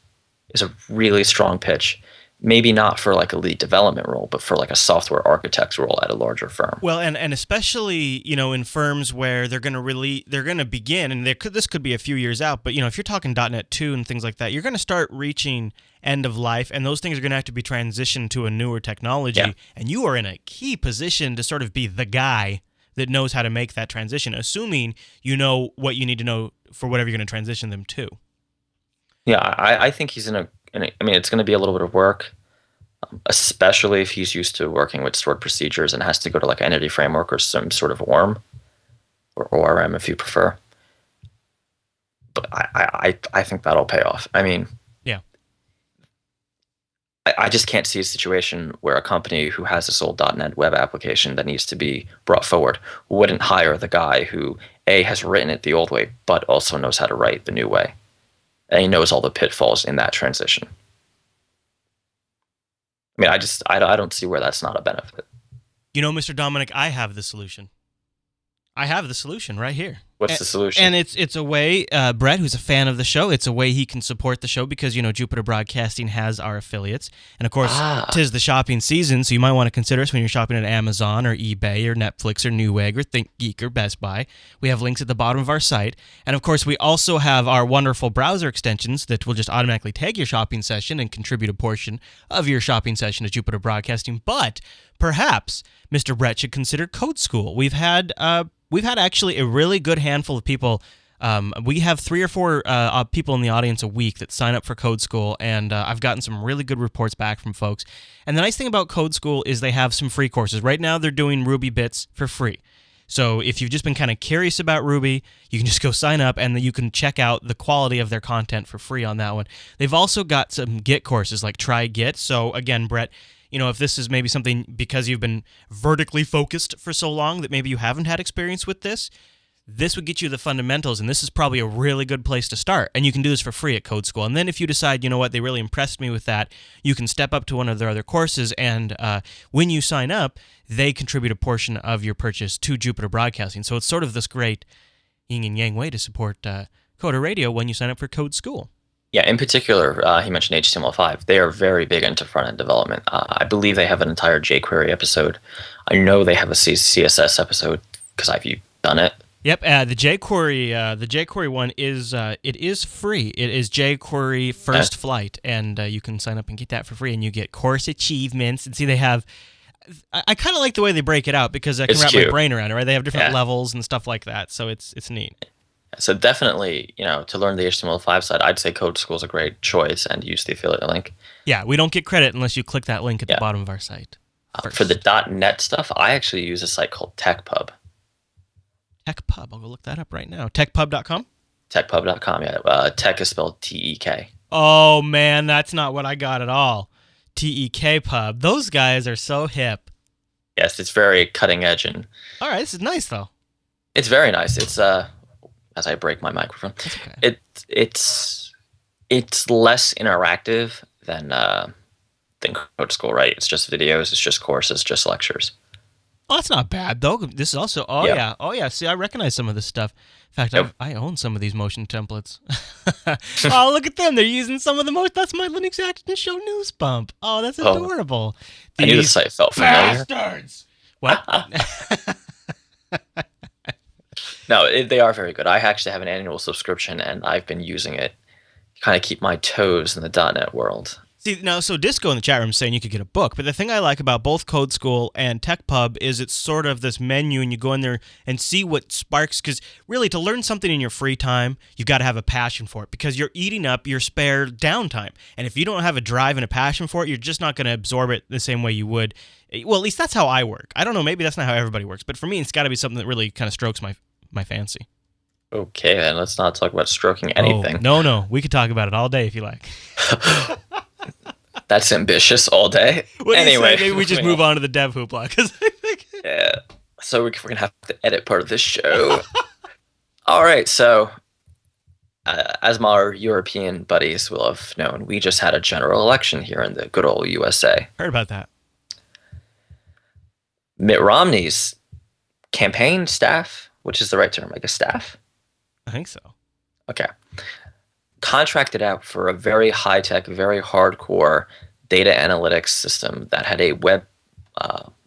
is a really strong pitch. Maybe not for like a lead development role, but for like a software architect role at a larger firm. Well, and especially, in firms where they're going to begin, and this could be a few years out, but if you're talking .NET 2 and things like that, you're going to start reaching end of life, and those things are going to have to be transitioned to a newer technology, and you are in a key position to sort of be the guy that knows how to make that transition, assuming you know what you need to know for whatever you're going to transition them to. Yeah, I think he's I mean, it's going to be a little bit of work, especially if he's used to working with stored procedures and has to go to like Entity Framework or some sort of ORM, or ORM if you prefer. But I think that'll pay off. I mean, yeah, I just can't see a situation where a company who has this old .NET web application that needs to be brought forward wouldn't hire the guy who has written it the old way, but also knows how to write the new way. And he knows all the pitfalls in that transition. I mean, I don't see where that's not a benefit. Mr. Dominic, I have the solution. I have the solution right here. What's the solution? And it's a way, Brett, who's a fan of the show, it's a way he can support the show because, Jupiter Broadcasting has our affiliates. And, of course, 'tis the shopping season, so you might want to consider us when you're shopping at Amazon or eBay or Netflix or Newegg or ThinkGeek or Best Buy. We have links at the bottom of our site. And, of course, we also have our wonderful browser extensions that will just automatically tag your shopping session and contribute a portion of your shopping session to Jupiter Broadcasting. But perhaps Mr. Brett should consider Code School. We've had actually a really good handful of people. We have 3 or 4 people in the audience a week that sign up for Code School, and I've gotten some really good reports back from folks. And the nice thing about Code School is they have some free courses. Right now, they're doing Ruby Bits for free. So if you've just been kind of curious about Ruby, you can just go sign up, and then you can check out the quality of their content for free on that one. They've also got some Git courses like Try Git. So again, Brett, if this is maybe something because you've been vertically focused for so long that maybe you haven't had experience with this would get you the fundamentals, and this is probably a really good place to start. And you can do this for free at Code School. And then if you decide, they really impressed me with that, you can step up to one of their other courses, and when you sign up, they contribute a portion of your purchase to Jupiter Broadcasting. So it's sort of this great yin and yang way to support Coder Radio when you sign up for Code School. Yeah, in particular, he mentioned HTML5. They are very big into front-end development. I believe they have an entire jQuery episode. I know they have a CSS episode because I've done it. Yep, the jQuery one is it is free. It is jQuery First Flight, and you can sign up and get that for free, and you get course achievements. And see, they have. I kind of like the way they break it out because I can wrap my brain around it. Right, they have different levels and stuff like that, so it's neat. So definitely, to learn the HTML5 side, I'd say Code School is a great choice and use the affiliate link. Yeah, we don't get credit unless you click that link at the bottom of our site. For the .NET stuff, I actually use a site called TechPub. TechPub, I'll go look that up right now. TechPub.com? TechPub.com, yeah. Tech is spelled T-E-K. Oh, man, that's not what I got at all. T-E-K Pub. Those guys are so hip. Yes, it's very cutting edge. And all right, this is nice, though. It's very nice. It's... as I break my microphone. That's okay. It's less interactive than Code School, right? It's just videos, it's just courses, just lectures. Oh, that's not bad though. This is also oh yeah. See, I recognize some of this stuff. In fact, I own some of these motion templates. Oh, look at them! They're using some of the most. That's my Linux Action Show news bump. Oh, that's adorable. I knew the site felt familiar. Bastards! What? No, they are very good. I actually have an annual subscription, and I've been using it to kind of keep my toes in the .NET world. See, now, so Disco in the chat room is saying you could get a book, but the thing I like about both Code School and TechPub is it's sort of this menu, and you go in there and see what sparks, because really, to learn something in your free time, you've got to have a passion for it, because you're eating up your spare downtime, and if you don't have a drive and a passion for it, you're just not going to absorb it the same way you would. Well, at least that's how I work. I don't know, maybe that's not how everybody works, but for me, it's got to be something that really kind of strokes my fancy. Okay, then let's not talk about stroking anything. No, we could talk about it all day if you like. That's ambitious all day. Anyway, maybe we just move on to the dev hoopla. Yeah, so we're going to have to edit part of this show. All right, so as my European buddies will have known, we just had a general election here in the good old USA. Heard about that. Mitt Romney's campaign staff, which is the right term, I guess staff, I think so. okay, contracted out for a very high-tech, very hardcore data analytics system that had a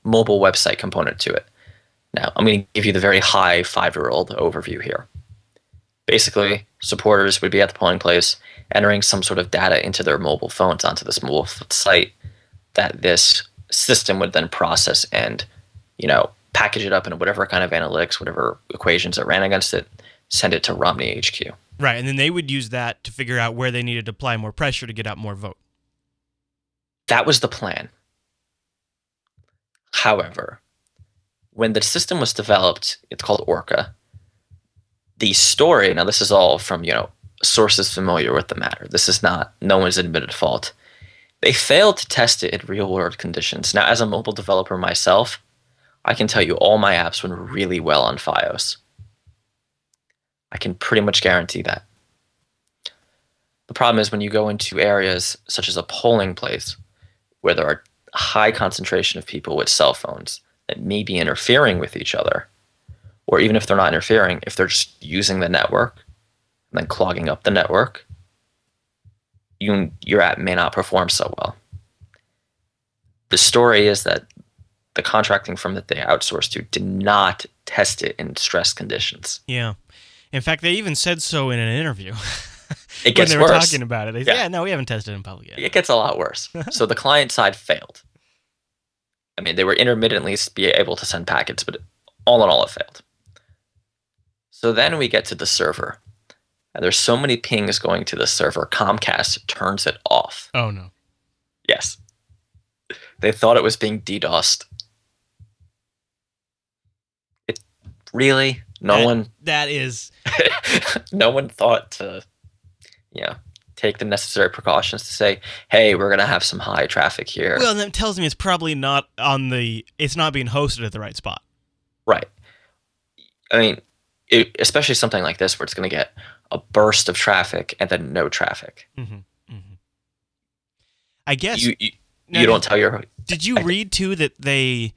mobile website component to it. Now, I'm going to give you the very high 5-year-old overview here. Basically, supporters would be at the polling place entering some sort of data into their mobile phones onto this mobile site that this system would then process and, package it up in whatever kind of analytics, whatever equations that ran against it, send it to Romney HQ. Right, and then they would use that to figure out where they needed to apply more pressure to get out more vote. That was the plan. However, when the system was developed, it's called Orca. The story, now this is all from, sources familiar with the matter. This is not, no one's admitted fault. They failed to test it in real world conditions. Now, as a mobile developer myself, I can tell you all my apps run really well on Fios. I can pretty much guarantee that. The problem is when you go into areas such as a polling place where there are a high concentration of people with cell phones that may be interfering with each other, or even if they're not interfering, if they're just using the network and then clogging up the network, your app may not perform so well. The story is that the contracting firm that they outsourced to did not test it in stress conditions. Yeah. In fact, they even said so in an interview. It gets when they were worse. talking about it. They said, no, we haven't tested it in public yet. It gets a lot worse. So the client side failed. I mean, they were intermittently be able to send packets, but all in all, it failed. So then we get to the server. And there's so many pings going to the server, Comcast turns it off. Oh, no. Yes. They thought it was being DDoSed. Really? That is... No one thought to, take the necessary precautions to say, hey, we're going to have some high traffic here. Well, and that tells me it's probably not it's not being hosted at the right spot. Right. I mean, especially something like this where it's going to get a burst of traffic and then no traffic. Mm-hmm. Mm-hmm. I guess... You don't tell your... Did you read, too, that they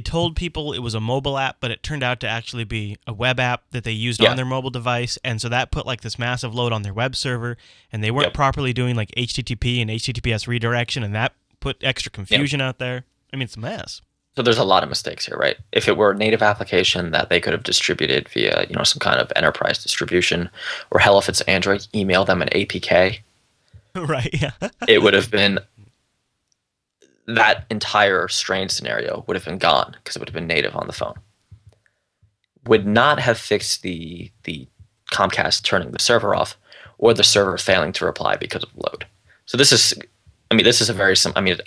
told people it was a mobile app, but it turned out to actually be a web app that they used on their mobile device, and so that put this massive load on their web server, and they weren't properly doing HTTP and HTTPS redirection, and that put extra confusion out there. I mean, it's a mess. So there's a lot of mistakes here, right? If it were a native application that they could have distributed via, some kind of enterprise distribution, or hell, if it's Android, email them an APK. Right, yeah. It would have been... that entire strange scenario would have been gone because it would have been native on the phone. Would not have fixed the Comcast turning the server off or the server failing to reply because of load. So this is a very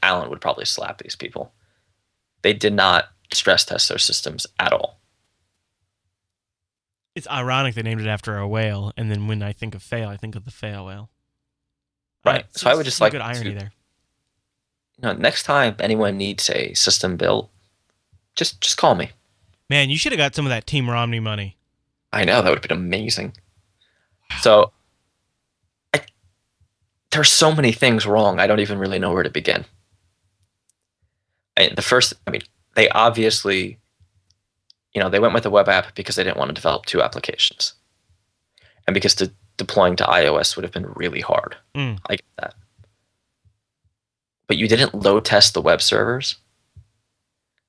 Alan would probably slap these people. They did not stress test their systems at all. It's ironic they named it after a whale, and then when I think of fail, I think of the fail whale. Right. So I would just like good irony there. Next time anyone needs a system built, just call me. Man, you should have got some of that Team Romney money. I know, that would have been amazing. So, there's so many things wrong, I don't even really know where to begin. They obviously, they went with a web app because they didn't want to develop two applications. And because deploying to iOS would have been really hard. I get that. But you didn't load test the web servers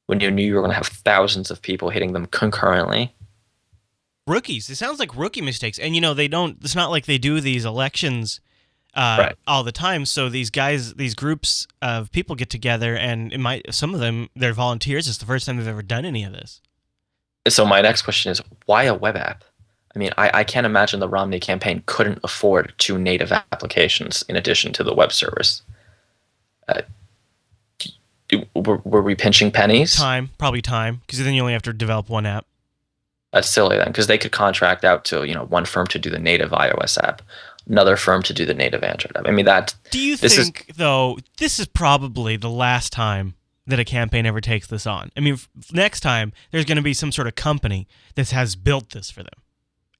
when you knew you were going to have thousands of people hitting them concurrently. Rookies. It sounds like rookie mistakes. And, they don't, it's not like they do these elections all the time. So these groups of people get together and some of them, they're volunteers. It's the first time they've ever done any of this. So my next question is, why a web app? I mean, I can't imagine the Romney campaign couldn't afford two native applications in addition to the web service. Were we pinching pennies? Probably time, because then you only have to develop one app. That's silly then, because they could contract out to one firm to do the native iOS app, another firm to do the native Android app. I mean, Do you think, though, this is probably the last time that a campaign ever takes this on? I mean, next time, there's going to be some sort of company that has built this for them,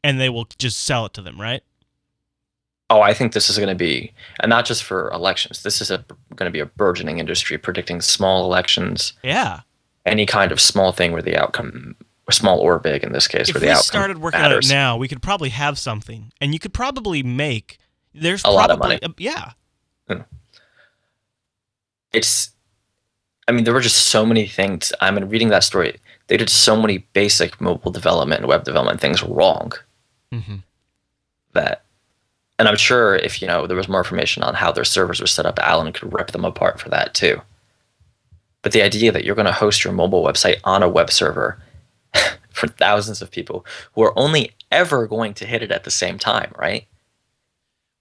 and they will just sell it to them, right? Oh, I think this is going to be, and not just for elections. This is going to be a burgeoning industry predicting small elections, Yeah. any kind of small thing where the outcome, or small or big in this case, where If the we outcome started working on it matters. now, we could probably have something, and you could probably make. There's A lot of money. probably yeah. Hmm. It's, I mean, there were just so many things. I mean, reading that story, they did so many basic mobile development and web development things wrong Hmm. that, and I'm sure if, there was more information on how their servers were set up, Alan could rip them apart for that too. But the idea that you're going to host your mobile website on a web server for thousands of people who are only ever going to hit it at the same time, right?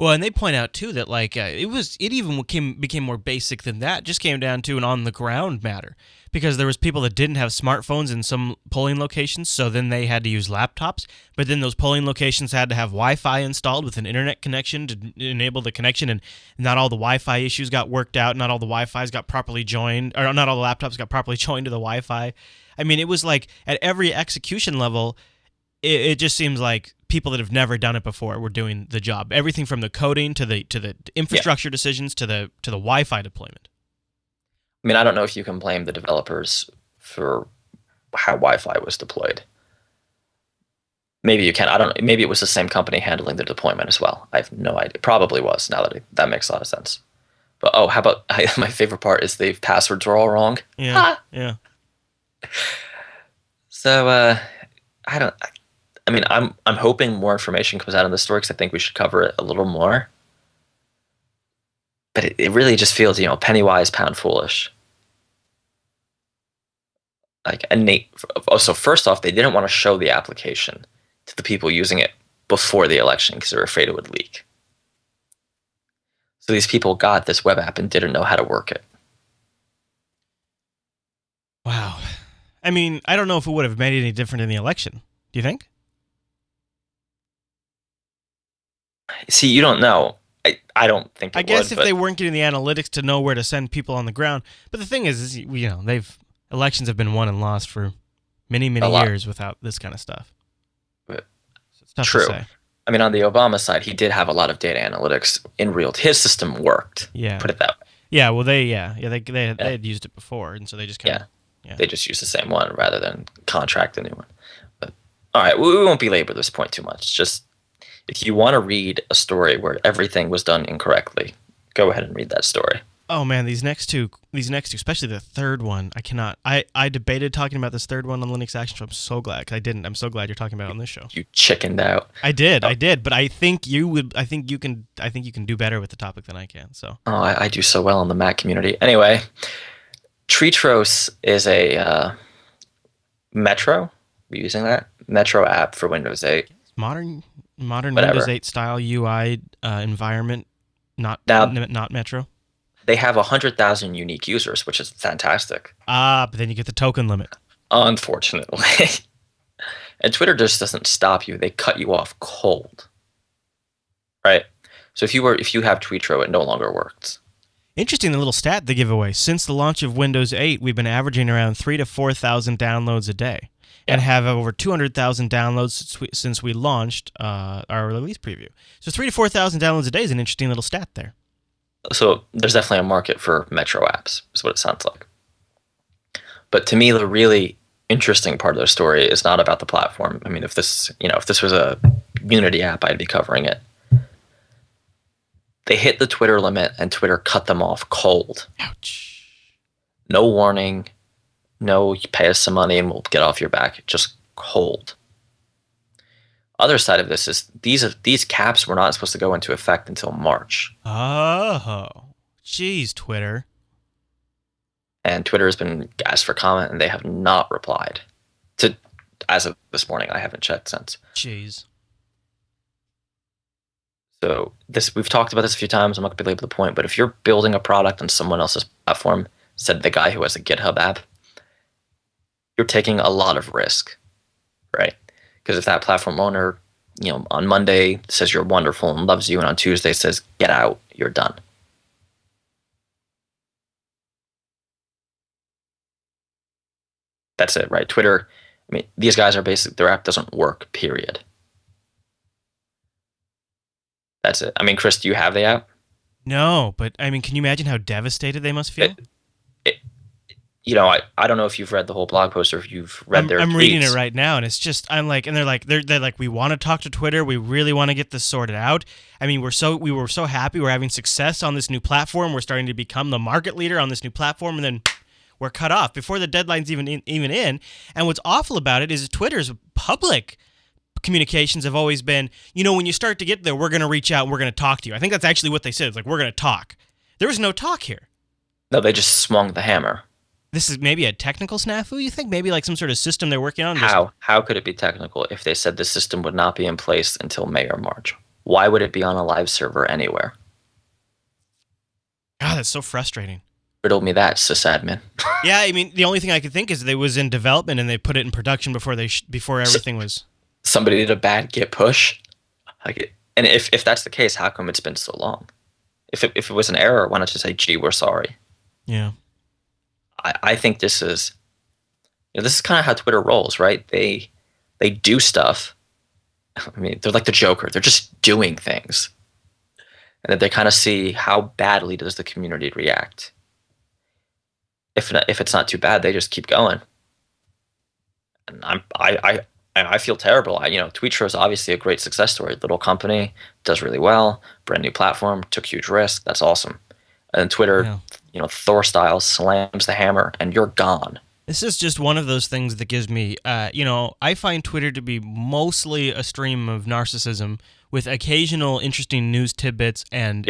Well, and they point out too that it even became more basic than that. Just came down to an on the ground matter because there was people that didn't have smartphones in some polling locations, so then they had to use laptops. But then those polling locations had to have Wi-Fi installed with an internet connection to enable the connection, and not all the Wi-Fi issues got worked out. Not all the Wi-Fi's got properly joined, or not all the laptops got properly joined to the Wi-Fi. I mean, it was like at every execution level it just seems like people that have never done it before were doing the job. Everything from the coding to the Yeah. infrastructure decisions to the Wi-Fi deployment. I mean, I don't know if you can blame the developers for how Wi-Fi was deployed. Maybe you can. I don't know. Maybe it was the same company handling the deployment as well. I have no idea. Probably was. Now that makes a lot of sense. But oh, how about my favorite part is the passwords were all wrong. Yeah, Ha! yeah. So I don't. I mean, I'm hoping more information comes out on this story because I think we should cover it a little more. But it really just feels, penny wise, pound foolish. Like, and so first off, they didn't want to show the application to the people using it before the election because they were afraid it would leak. So these people got this web app and didn't know how to work it. Wow. I mean, I don't know if it would have made it any different in the election. Do you think? See, you don't know. I don't think I it guess would, if but they weren't getting the analytics to know where to send people on the ground. But the thing is elections have been won and lost for many, a many lot. years without this kind of stuff. But So it's tough to true. say. I mean, on the Obama side, he did have a lot of data analytics in real. His system worked. Yeah. Put it that way. Yeah. Well, they Yeah. had used it before, and so they just kind of yeah. They just used the same one rather than contract a new one. But all right, we won't belabor this point too much. Just if you want to read a story where everything was done incorrectly, go ahead and read that story. Oh man, these next two, especially the third one, I cannot. I debated talking about this third one on Linux Action Show. I'm so glad 'cause I didn't. I'm so glad you're talking about it on this show. You chickened out. I did, Oh, but I think you would. I think you can. I think you can do better with the topic than I can. So oh, I do so well in the Mac community. Anyway, TreatRose is a Metro. We're using that Metro app for Windows 8. modern Whatever. Windows 8 style UI environment, not Now Metro. they have 100,000 unique users, which is fantastic. Ah, but then you get the token limit. Unfortunately. And Twitter just doesn't stop you. They cut you off cold. Right? So if you have TweetRose, it no longer works. Interesting, the little stat they give away. Since the launch of Windows 8, we've been averaging around 3,000 to 4,000 downloads a day, and have over 200,000 downloads since we launched our release preview. So 3,000 to 4,000 downloads a day is an interesting little stat there. So there's definitely a market for Metro apps, is what it sounds like. But to me, the really interesting part of their story is not about the platform. I mean, if this was a Unity app, I'd be covering it. They hit the Twitter limit and Twitter cut them off cold. Ouch. No warning. No, you pay us some money and we'll get off your back. Just cold. Other side of this is these caps were not supposed to go into effect until March. Oh, jeez, Twitter. And Twitter has been asked for comment and they have not replied. As of this morning, I haven't checked since. Jeez. So we've talked about this a few times. I'm not going to belabor the point, but if you're building a product on someone else's platform, said the guy who has a GitHub app, you're taking a lot of risk, right? Because if that platform owner, on Monday says you're wonderful and loves you, and on Tuesday says get out, you're done. That's it, right? Twitter. I mean, these guys are basically, their app doesn't work. Period. That's it. I mean, Chris, do you have the app? No, but I mean, can you imagine how devastated they must feel? It, it, I don't know if you've read the whole blog post or if you've read their I'm reading it tweets. right now, and it's just I'm like, and they're like, we want to talk to Twitter, we really want to get this sorted out. I mean, we were so happy, we're having success on this new platform, we're starting to become the market leader on this new platform, and then we're cut off before the deadline's even in. And what's awful about it is Twitter's public communications have always been, when you start to get there, we're going to reach out and we're going to talk to you. I think that's actually what they said. It's like, we're going to talk. There was no talk here. No, they just swung the hammer. This is maybe a technical snafu, you think? Maybe like some sort of system they're working on? How could it be technical if they said the system would not be in place until May or March? Why would it be on a live server anywhere? God, that's so frustrating. Riddle me that, sysadmin. Yeah, I mean, the only thing I could think is they was in development and they put it in production before everything was... Somebody did a bad git push. And if that's the case, how come it's been so long? If it was an error, why not just say, gee, we're sorry? Yeah. I think this is kind of how Twitter rolls, right? They do stuff. I mean, they're like the Joker. They're just doing things. And then they kind of see how badly does the community react. If it's not too bad, they just keep going. And I feel terrible. TreatRose is obviously a great success story. Little company, does really well, brand new platform, took huge risk. That's awesome. And Twitter, Thor style, slams the hammer, and you're gone. This is just one of those things that gives me, I find Twitter to be mostly a stream of narcissism with occasional interesting news tidbits and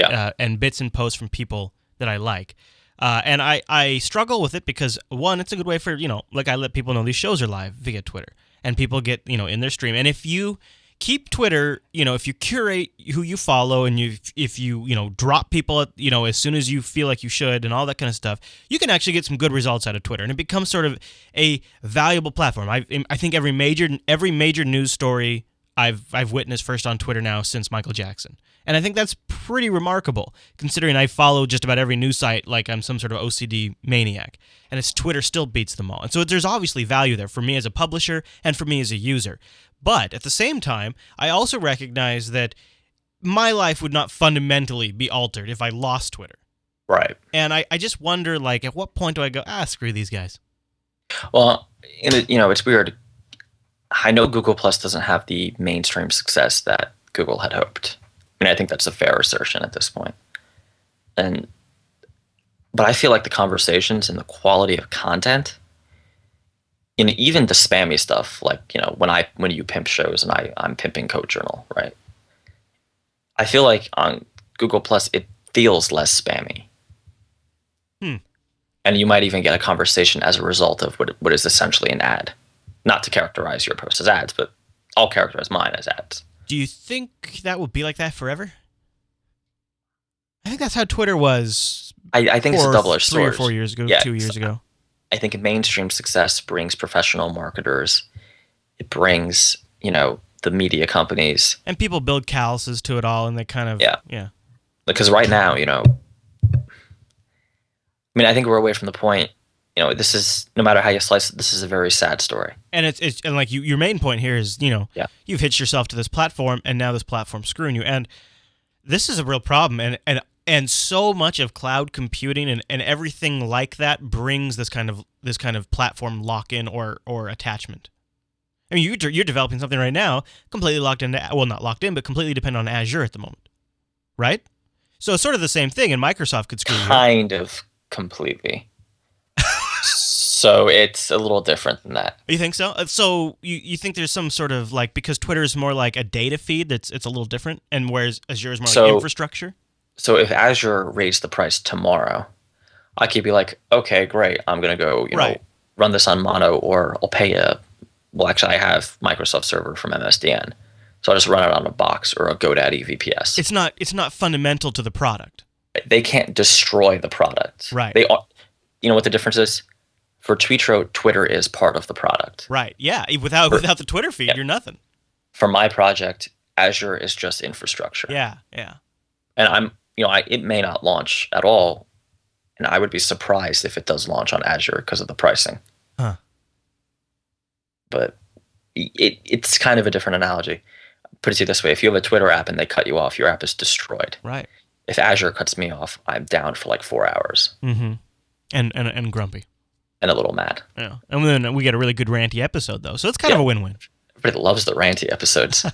bits and posts from people that I like. And I struggle with it because, one, it's a good way for, I let people know these shows are live via Twitter. And people get, in their stream. And if you keep Twitter, if you curate who you follow and if you drop people, as soon as you feel like you should and all that kind of stuff, you can actually get some good results out of Twitter. And it becomes sort of a valuable platform. I think every major news story I've witnessed first on Twitter now since Michael Jackson. And I think that's pretty remarkable, considering I follow just about every news site like I'm some sort of OCD maniac. And it's Twitter still beats them all. And so there's obviously value there for me as a publisher and for me as a user. But at the same time, I also recognize that my life would not fundamentally be altered if I lost Twitter. Right. And I just wonder, at what point do I go, screw these guys? Well, it's weird. I know Google Plus doesn't have the mainstream success that Google had hoped. I mean, I think that's a fair assertion at this point. But I feel like the conversations and the quality of content, even the spammy stuff, when you pimp shows and I'm pimping Code Journal, right? I feel like on Google Plus it feels less spammy. And you might even get a conversation as a result of what is essentially an ad. Not to characterize your posts as ads, but I'll characterize mine as ads. Do you think that will be like that forever? I think that's how Twitter was. I think it's a double-edged sword. 3 or 4 years ago, 2 years ago. I think mainstream success brings professional marketers. It brings, the media companies. And people build calluses to it all, and they kind of... Yeah. Because right now, I think we're away from the point. This is, no matter how you slice it, this is a very sad story. And it's like your main point here is, you've hitched yourself to this platform, and now this platform's screwing you. And this is a real problem. And so much of cloud computing and everything like that brings this kind of platform lock-in or attachment. I mean, you're developing something right now completely locked in, well, not locked in, but completely dependent on Azure at the moment, right? So it's sort of the same thing, and Microsoft could screw you. Kind of completely. So it's a little different than that. You think so? So you think there's some sort of because Twitter is more like a data feed it's a little different, and whereas Azure is more like infrastructure? So if Azure raised the price tomorrow, I could be like, okay, great, I'm going to go, run this on Mono, or I'll pay actually I have Microsoft Server from MSDN. So I'll just run it on a box or a GoDaddy VPS. It's not fundamental to the product. They can't destroy the product. Right. They are, what the difference is? For TreatRose, Twitter is part of the product. Right. Yeah. Without the Twitter feed, you're nothing. For my project, Azure is just infrastructure. Yeah. Yeah. And it may not launch at all, and I would be surprised if it does launch on Azure because of the pricing. Huh. But it's kind of a different analogy. put it to you this way: if you have a Twitter app and they cut you off, your app is destroyed. Right. If Azure cuts me off, I'm down for like 4 hours. Mm-hmm. And grumpy. And a little mad. Yeah. And then we get a really good ranty episode, though. So it's kind of a win-win. Everybody loves the ranty episodes.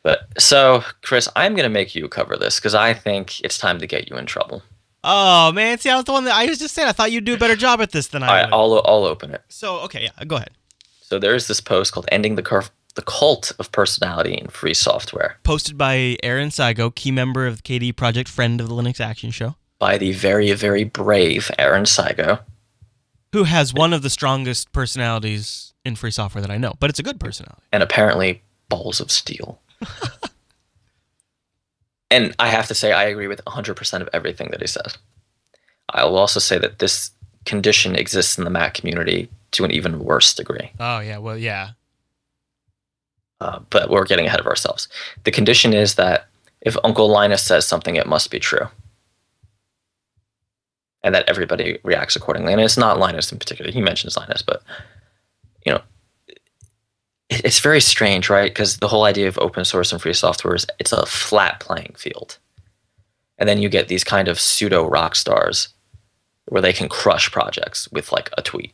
But so, Chris, I'm going to make you cover this because I think it's time to get you in trouble. Oh, man. See, I was the one that I was just saying. I thought you'd do a better job at this than I would. All right, I'll open it. So, okay, yeah, go ahead. So there's this post called Ending the Cult of Personality in Free Software. Posted by Aaron Saigo, key member of the KDE Project, friend of the Linux Action Show. By the very, very brave Aaron Saigo. Who has one of the strongest personalities in free software that I know, but it's a good personality. And apparently balls of steel. And I have to say, I agree with 100% of everything that he says. I will also say that this condition exists in the Mac community to an even worse degree. Oh, yeah, well, yeah. But we're getting ahead of ourselves. The condition is that if Uncle Linus says something, it must be true. And that everybody reacts accordingly. And it's not Linus in particular. He mentions Linus, but, you know, it's very strange, right? Because the whole idea of open source and free software is it's a flat playing field. And then you get these kind of pseudo rock stars where they can crush projects with like a tweet.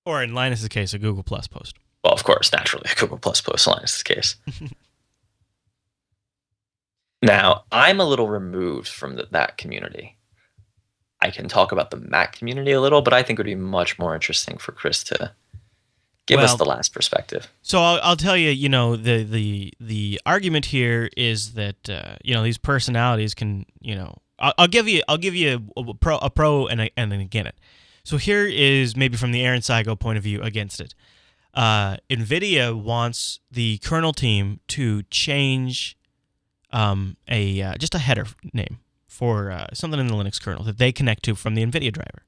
Or in Linus's case, a Google Plus post. Well, of course, naturally, a Google Plus post in Linus's case. Now, I'm a little removed from that community. I can talk about the Mac community a little, but I think it would be much more interesting for Chris to give us the last perspective. So I'll tell you, you know, the argument here is that you know, these personalities can, you know, I'll give you a pro and an against it. So here is maybe from the Aaron Saigo point of view against it. NVIDIA wants the kernel team to change just a header name for something in the Linux kernel that they connect to from the NVIDIA driver.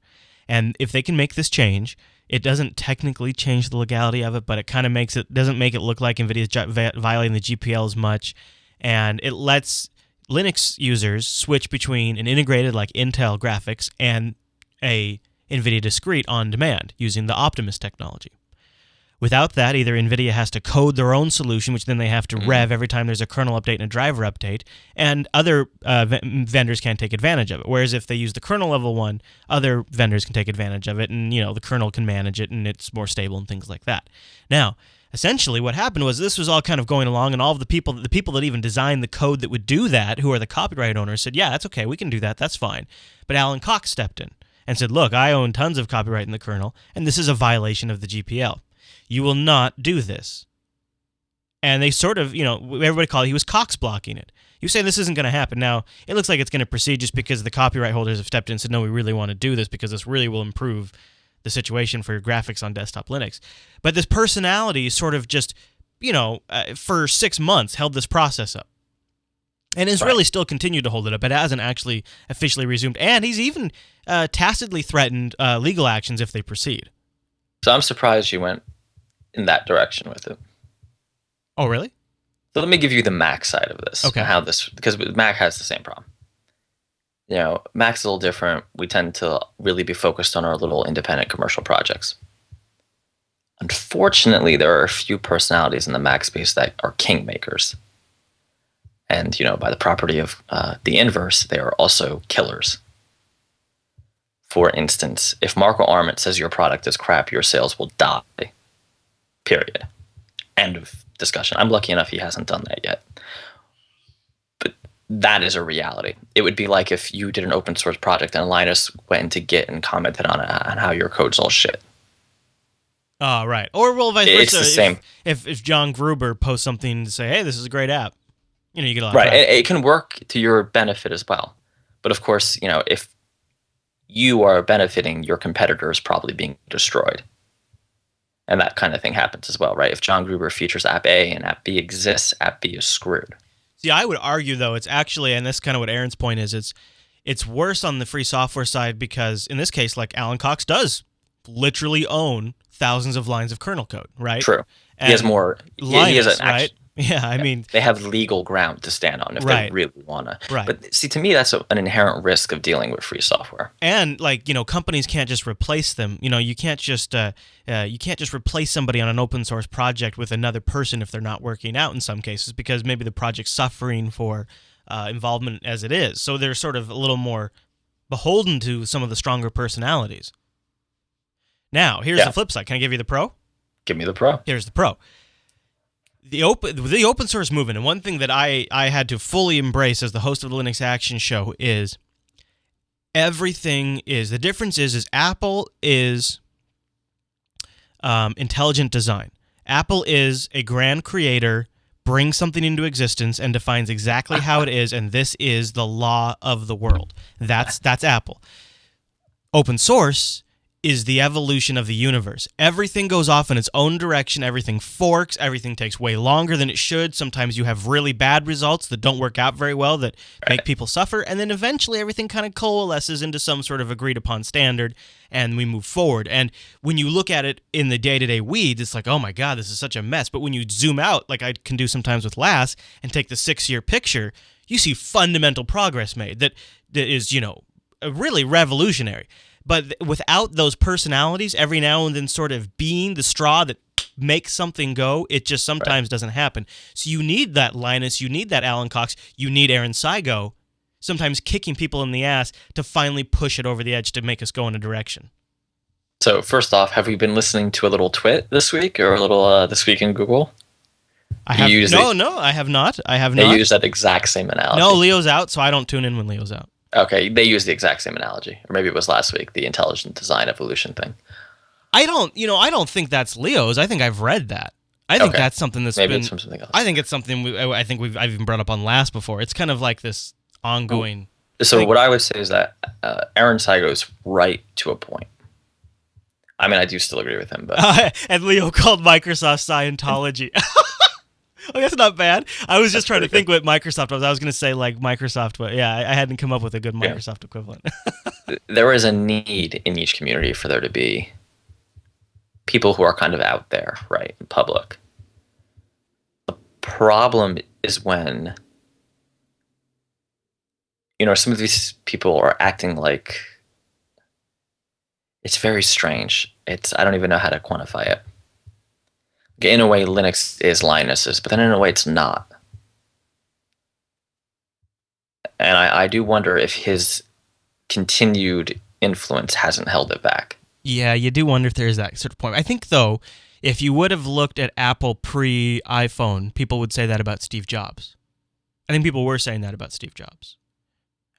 And if they can make this change, it doesn't technically change the legality of it, but it kind of doesn't make it look like NVIDIA's violating the GPL as much, and it lets Linux users switch between an integrated like Intel graphics and a NVIDIA discrete on demand using the Optimus technology. Without that, either NVIDIA has to code their own solution, which then they have to rev every time there's a kernel update and a driver update, and other vendors can't take advantage of it. Whereas if they use the kernel level one, other vendors can take advantage of it, and you know the kernel can manage it, and it's more stable and things like that. Now, essentially, what happened was this was all kind of going along, and all of the people that even designed the code that would do that, who are the copyright owners, said, "Yeah, that's okay, we can do that, that's fine." But Alan Cox stepped in and said, "Look, I own tons of copyright in the kernel, and this is a violation of the GPL. You will not do this." And they sort of, you know, everybody called it, he was Cox blocking it. He was saying this isn't going to happen. Now, it looks like it's going to proceed just because the copyright holders have stepped in and said, no, we really want to do this because this really will improve the situation for your graphics on desktop Linux. But this personality sort of just, you know, for 6 months held this process up. And has really still continued to hold it up. It hasn't actually officially resumed. And he's even tacitly threatened legal actions if they proceed. So I'm surprised you went in that direction with it. Oh, really? So let me give you the Mac side of this. Okay. Because Mac has the same problem. You know, Mac's a little different. We tend to really be focused on our little independent commercial projects. Unfortunately, there are a few personalities in the Mac space that are kingmakers. And, you know, by the property of the inverse, they are also killers. For instance, if Marco Arment says your product is crap, your sales will die. Period. End of discussion. I'm lucky enough he hasn't done that yet. But that is a reality. It would be like if you did an open source project and Linus went into Git and commented on how your code's all shit. Oh, right. Or, well, vice versa. It's the same. If John Gruber posts something to say, hey, this is a great app, you know, you get a lot of traffic. It can work to your benefit as well. But of course, you know, if you are benefiting, your competitor is probably being destroyed. And that kind of thing happens as well, right? If John Gruber features app A and app B exists, app B is screwed. See, I would argue, though, it's actually, and that's kind of what Aaron's point is, it's worse on the free software side because, in this case, like Alan Cox does literally own thousands of lines of kernel code, right? True. And he has more. Linus, he has right? Yeah, I mean, They have legal ground to stand on if they right, really want to. right. But see, to me, that's an inherent risk of dealing with free software. And like, companies can't just replace them. You can't just replace somebody on an open source project with another person if they're not working out in some cases, because maybe the project's suffering for involvement as it is. So they're sort of a little more beholden to some of the stronger personalities. Now, here's the flip side. Can I give you the pro? Give me the pro. Here's the pro. The open source movement, and one thing that I had to fully embrace as the host of the Linux Action Show is the difference is Apple is intelligent design. Apple is a grand creator, brings something into existence and defines exactly how it is, and this is the law of the world. That's Apple. Open source is the evolution of the universe. Everything goes off in its own direction. Everything forks. Everything takes way longer than it should. Sometimes you have really bad results that don't work out very well that make people suffer. And then eventually everything kind of coalesces into some sort of agreed upon standard and we move forward. And when you look at it in the day-to-day weeds, it's like, oh my God, this is such a mess. But when you zoom out, like I can do sometimes with LAS, and take the 6-year picture, you see fundamental progress made that is, really revolutionary. But without those personalities, every now and then sort of being the straw that makes something go, it just sometimes doesn't happen. So you need that Linus, you need that Alan Cox, you need Aaron Saigo, sometimes kicking people in the ass to finally push it over the edge to make us go in a direction. So first off, have we been listening to a little twit this week or a little This Week in Google? I have no, I have not. They use that exact same analogy. No, Leo's out, so I don't tune in when Leo's out. Okay, they use the exact same analogy, or maybe it was last week, the intelligent design evolution thing. I don't think that's Leo's. I think I've read that. I think that's something that's maybe been. It's from something else. I think it's something I've even brought up on last before. It's kind of like this ongoing. So what I would say is that Aaron Saigo's right to a point. I mean, I do still agree with him, but and Leo called Microsoft Scientology. Oh, that's not bad. I was just trying to think what Microsoft was. I was going to say like Microsoft, but yeah, I hadn't come up with a good Microsoft equivalent. There is a need in each community for there to be people who are kind of out there, right, in public. The problem is when, some of these people are acting like, it's very strange. I don't even know how to quantify it. In a way, Linux is Linus's, but then in a way, it's not. And I do wonder if his continued influence hasn't held it back. Yeah, you do wonder if there's that sort of point. I think, though, if you would have looked at Apple pre-iPhone, people would say that about Steve Jobs. I think people were saying that about Steve Jobs.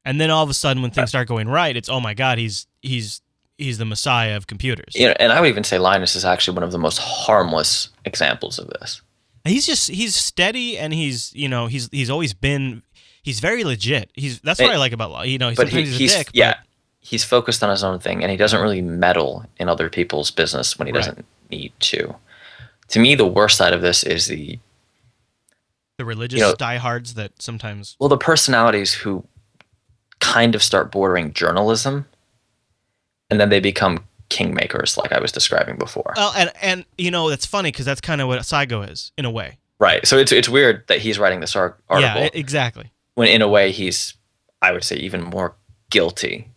And then all of a sudden, when things start going right, it's, oh my God, he's the messiah of computers. And I would even say Linus is actually one of the most harmless examples of this. He's steady, and he's always been, he's very legit. That's what I like about, sometimes he's a dick. Yeah, he's focused on his own thing, and he doesn't really meddle in other people's business when he doesn't need to. To me, the worst side of this is the religious diehards that sometimes... Well, the personalities who kind of start bordering journalism, and then they become kingmakers, like I was describing before. Well, and that's funny because that's kind of what Saigo is, in a way. Right. So it's weird that he's writing this article. Yeah, exactly. When in a way he's, I would say, even more guilty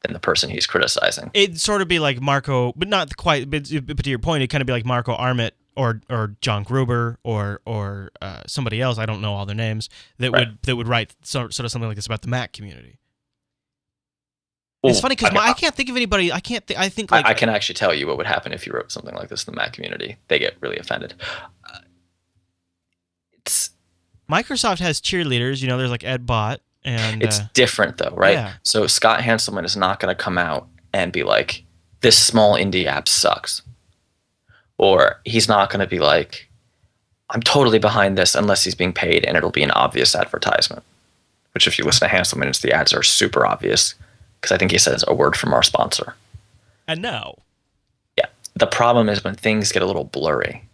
than the person he's criticizing. It'd sort of be like Marco, but not quite. But to your point, it'd kind of be like Marco Arment or John Gruber or somebody else. I don't know all their names that would write sort of something like this about the Mac community. Well, it's funny because I can't think of anybody. I think like, I can actually tell you what would happen if you wrote something like this in the Mac community. They get really offended. Microsoft has cheerleaders. There's like Ed Bott, and it's different though, right? Yeah. So Scott Hanselman is not going to come out and be like, "This small indie app sucks," or he's not going to be like, "I'm totally behind this," unless he's being paid and it'll be an obvious advertisement. Which, if you listen to Hanselman, the ads are super obvious. Because I think he says a word from our sponsor. And no. Yeah. The problem is when things get a little blurry.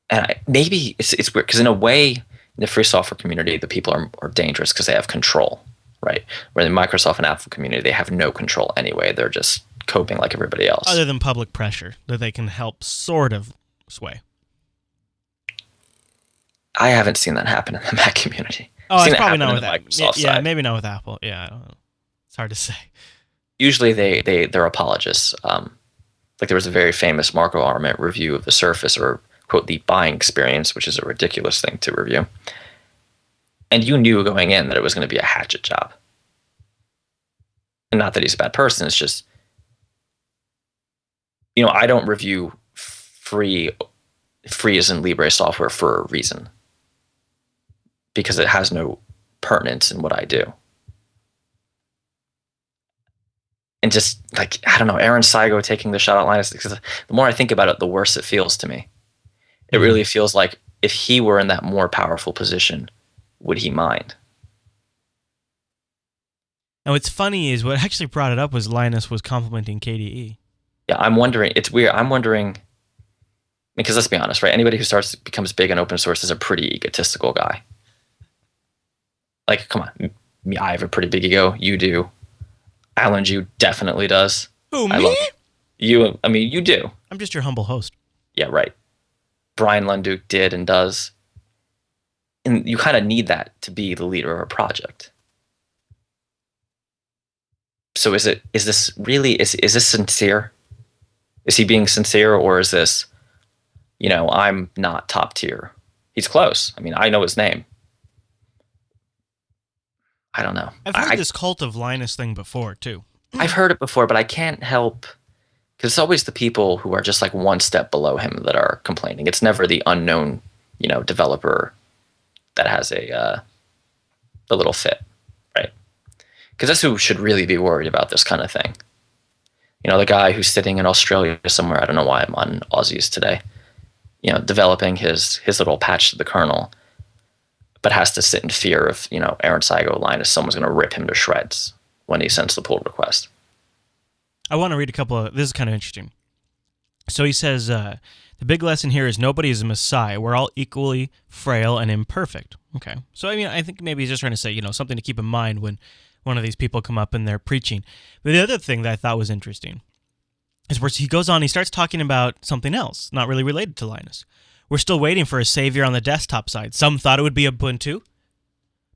And maybe it's weird because in a way, in the free software community, the people are dangerous because they have control, right? Where in the Microsoft and Apple community, they have no control anyway. They're just coping like everybody else. Other than public pressure that they can help sort of sway. I haven't seen that happen in the Mac community. Oh, I've seen it's it probably happen not in with the that. Microsoft Yeah, side. maybe not with Apple. Yeah, I don't know. It's hard to say. Usually they're apologists. Like there was a very famous Marco Arment review of the Surface, or quote the buying experience, which is a ridiculous thing to review. And you knew going in that it was going to be a hatchet job. And not that he's a bad person. It's just, I don't review free as in Libre software for a reason, because it has no pertinence in what I do. And just like, I don't know, Aaron Saigo taking the shot at Linus, because the more I think about it, the worse it feels to me. It really feels like if he were in that more powerful position, would he mind? And what's funny is what actually brought it up was Linus was complimenting KDE. Yeah, I'm wondering. It's weird. I'm wondering, because let's be honest, right? Anybody who becomes big in open source is a pretty egotistical guy. Like, come on, me, I have a pretty big ego. You do. Alan Jew definitely does. Who, I me? love it. You. I mean, you do. I'm just your humble host. Yeah, right. Brian Lunduke did and does. And you kind of need that to be the leader of a project. So is this really, is this sincere? Is he being sincere, or is this, I'm not top tier? He's close. I mean, I know his name. I don't know. I've heard this cult of Linus thing before, too. I've heard it before, but I can't help, because it's always the people who are just like one step below him that are complaining. It's never the unknown, developer that has a little fit, right? Because that's who should really be worried about this kind of thing. The guy who's sitting in Australia somewhere, I don't know why I'm on Aussies today, developing his little patch to the kernel, but has to sit in fear of, Aaron Saigo, Linus, someone's going to rip him to shreds when he sends the pull request. I want to read a couple of, this is kind of interesting. So he says, the big lesson here is nobody is a messiah. We're all equally frail and imperfect. Okay. So, I think maybe he's just trying to say, something to keep in mind when one of these people come up and they're preaching. But the other thing that I thought was interesting is where he goes on, he starts talking about something else, not really related to Linus. We're still waiting for a savior on the desktop side. Some thought it would be Ubuntu,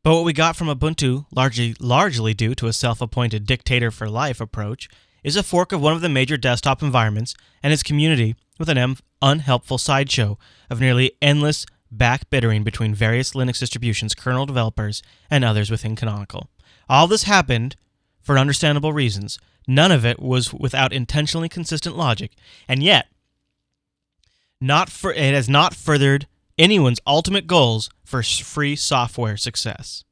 but what we got from Ubuntu, largely due to a self-appointed dictator for life approach, is a fork of one of the major desktop environments and its community with an unhelpful sideshow of nearly endless backbittering between various Linux distributions, kernel developers, and others within Canonical. All this happened for understandable reasons. None of it was without intentionally consistent logic, and yet it has not furthered anyone's ultimate goals for free software success.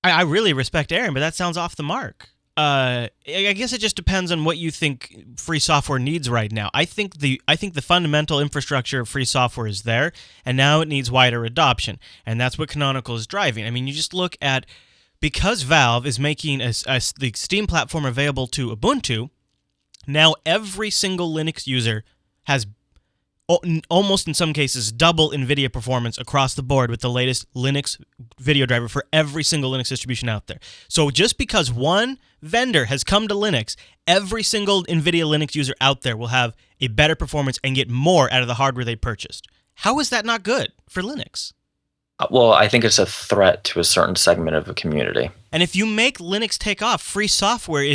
I really respect Aaron, but that sounds off the mark. I guess it just depends on what you think free software needs right now. I think the fundamental infrastructure of free software is there, and now it needs wider adoption, and that's what Canonical is driving. You just look at, because Valve is making the Steam platform available to Ubuntu, now every single Linux user has almost in some cases double NVIDIA performance across the board with the latest Linux video driver for every single Linux distribution out there. So just because one vendor has come to Linux, every single NVIDIA Linux user out there will have a better performance and get more out of the hardware they purchased. How is that not good for Linux? Well, I think it's a threat to a certain segment of the community. And if you make Linux take off, free software are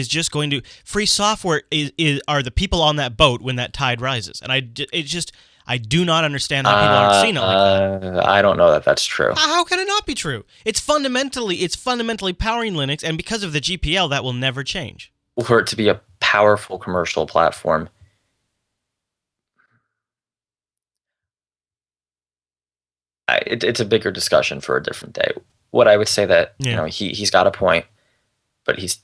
the people on that boat when that tide rises. And I do not understand how people aren't seeing it like that. I don't know that that's true. How can it not be true? It's fundamentally powering Linux, and because of the GPL, that will never change. For it to be a powerful commercial platform, it's a bigger discussion for a different day. What I would say that he's got a point, but he's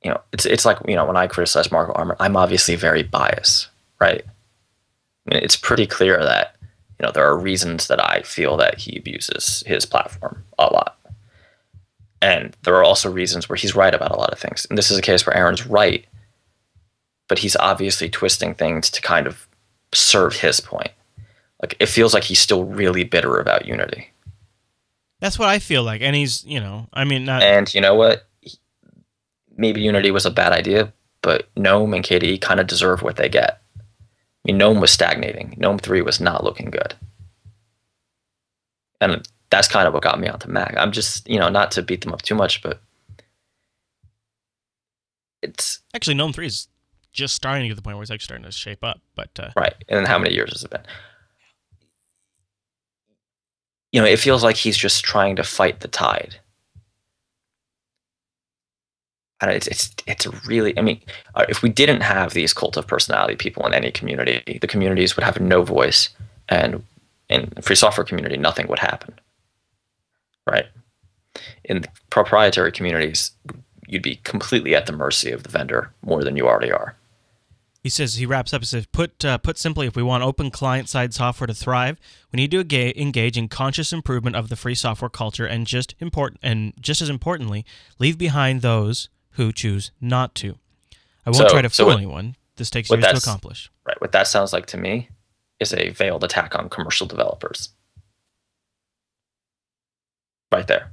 it's like when I criticize Marco Arment, I'm obviously very biased, right? It's pretty clear that there are reasons that I feel that he abuses his platform a lot, and there are also reasons where he's right about a lot of things. And this is a case where Aaron's right, but he's obviously twisting things to kind of serve his point. Like, it feels like he's still really bitter about Unity. That's what I feel like, and he's not. And you know what? Maybe Unity was a bad idea, but GNOME and KDE kind of deserve what they get. mean, GNOME was stagnating. GNOME 3 was not looking good. And that's kind of what got me onto Mac. I'm just, not to beat them up too much, but it's... Actually, GNOME 3 is just starting to get to the point where it's actually starting to shape up. But right. And then how many years has it been? It feels like he's just trying to fight the tide. And it's really, I mean, if we didn't have these cult of personality people in any community, the communities would have no voice, and in the free software community, nothing would happen, right? In the proprietary communities, you'd be completely at the mercy of the vendor more than you already are. He wraps up, he says, put simply, if we want open client-side software to thrive, we need to engage in conscious improvement of the free software culture, and just as importantly, leave behind those who choose not to. I won't try to fool anyone. This takes years to accomplish. Right. What that sounds like to me is a veiled attack on commercial developers. Right there.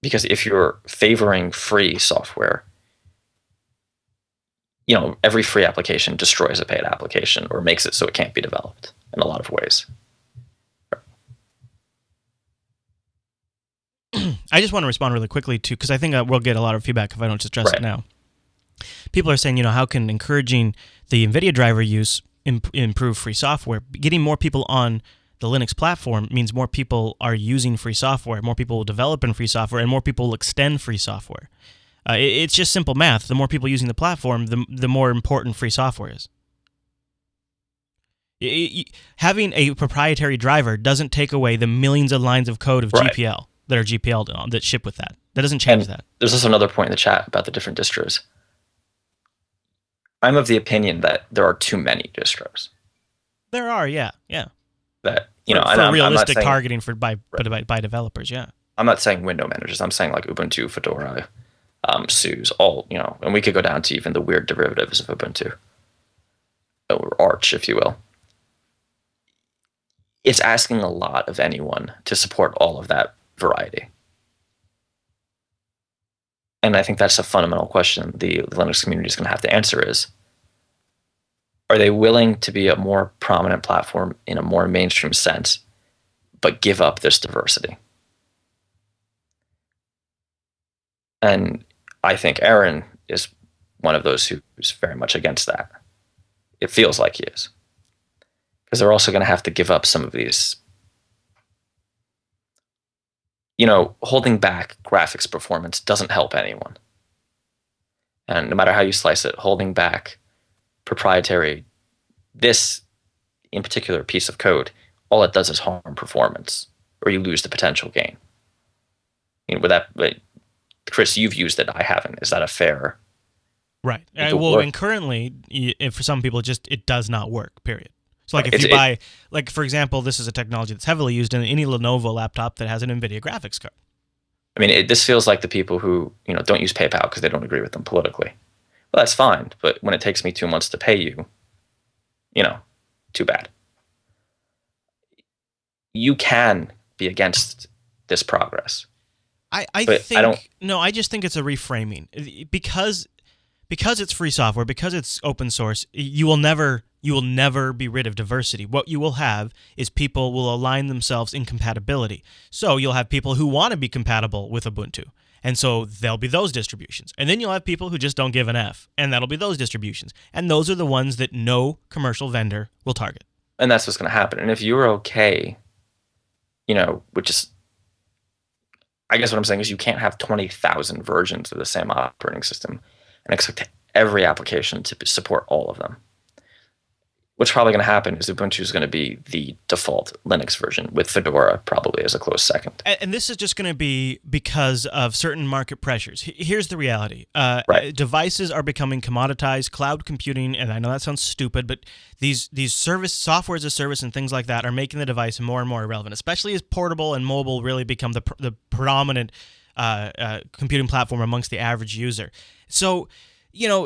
Because if you're favoring free software, every free application destroys a paid application or makes it so it can't be developed in a lot of ways. I just want to respond really quickly to, because I think we'll get a lot of feedback if I don't just address it now. People are saying, how can encouraging the NVIDIA driver use improve free software? Getting more people on the Linux platform means more people are using free software, more people will develop in free software, and more people will extend free software. It's just simple math. The more people using the platform, the more important free software is. Having a proprietary driver doesn't take away the millions of lines of code of GPL that are GPL'd on, that ship with that. That doesn't change that. There's also another point in the chat about the different distros. I'm of the opinion that there are too many distros. There are, yeah. That for realistic targeting by developers, yeah. I'm not saying window managers. I'm saying like Ubuntu, Fedora, SUSE, all, and we could go down to even the weird derivatives of Ubuntu, or Arch, if you will. It's asking a lot of anyone to support all of that variety. And I think that's a fundamental question the Linux community is going to have to answer is, are they willing to be a more prominent platform in a more mainstream sense, but give up this diversity? And I think Aaron is one of those who's very much against that. It feels like he is. Because they're also going to have to give up some of these, holding back graphics performance doesn't help anyone. And no matter how you slice it, holding back proprietary, this in particular piece of code, all it does is harm performance, or you lose the potential gain. Chris, you've used it. I haven't. Is that a fair? Right. And currently, for some people, it does not work. Period. So, if you buy, for example, this is a technology that's heavily used in any Lenovo laptop that has an NVIDIA graphics card. I mean, this feels like the people who don't use PayPal because they don't agree with them politically. Well, that's fine, but when it takes me 2 months to pay you, too bad. You can be against this progress. I just think it's a reframing because it's free software, because it's open source. You will never be rid of diversity. What you will have is people will align themselves in compatibility. So you'll have people who want to be compatible with Ubuntu, and so there'll be those distributions. And then you'll have people who just don't give an F, and that'll be those distributions. And those are the ones that no commercial vendor will target. And that's what's going to happen. And if you're okay, which is, I guess what I'm saying is you can't have 20,000 versions of the same operating system and expect every application to support all of them. What's probably going to happen is Ubuntu is going to be the default Linux version, with Fedora probably as a close second. And this is just going to be because of certain market pressures. Here's the reality. Devices are becoming commoditized. Cloud computing, and I know that sounds stupid, but these software as a service and things like that are making the device more and more irrelevant, especially as portable and mobile really become the predominant computing platform amongst the average user. So,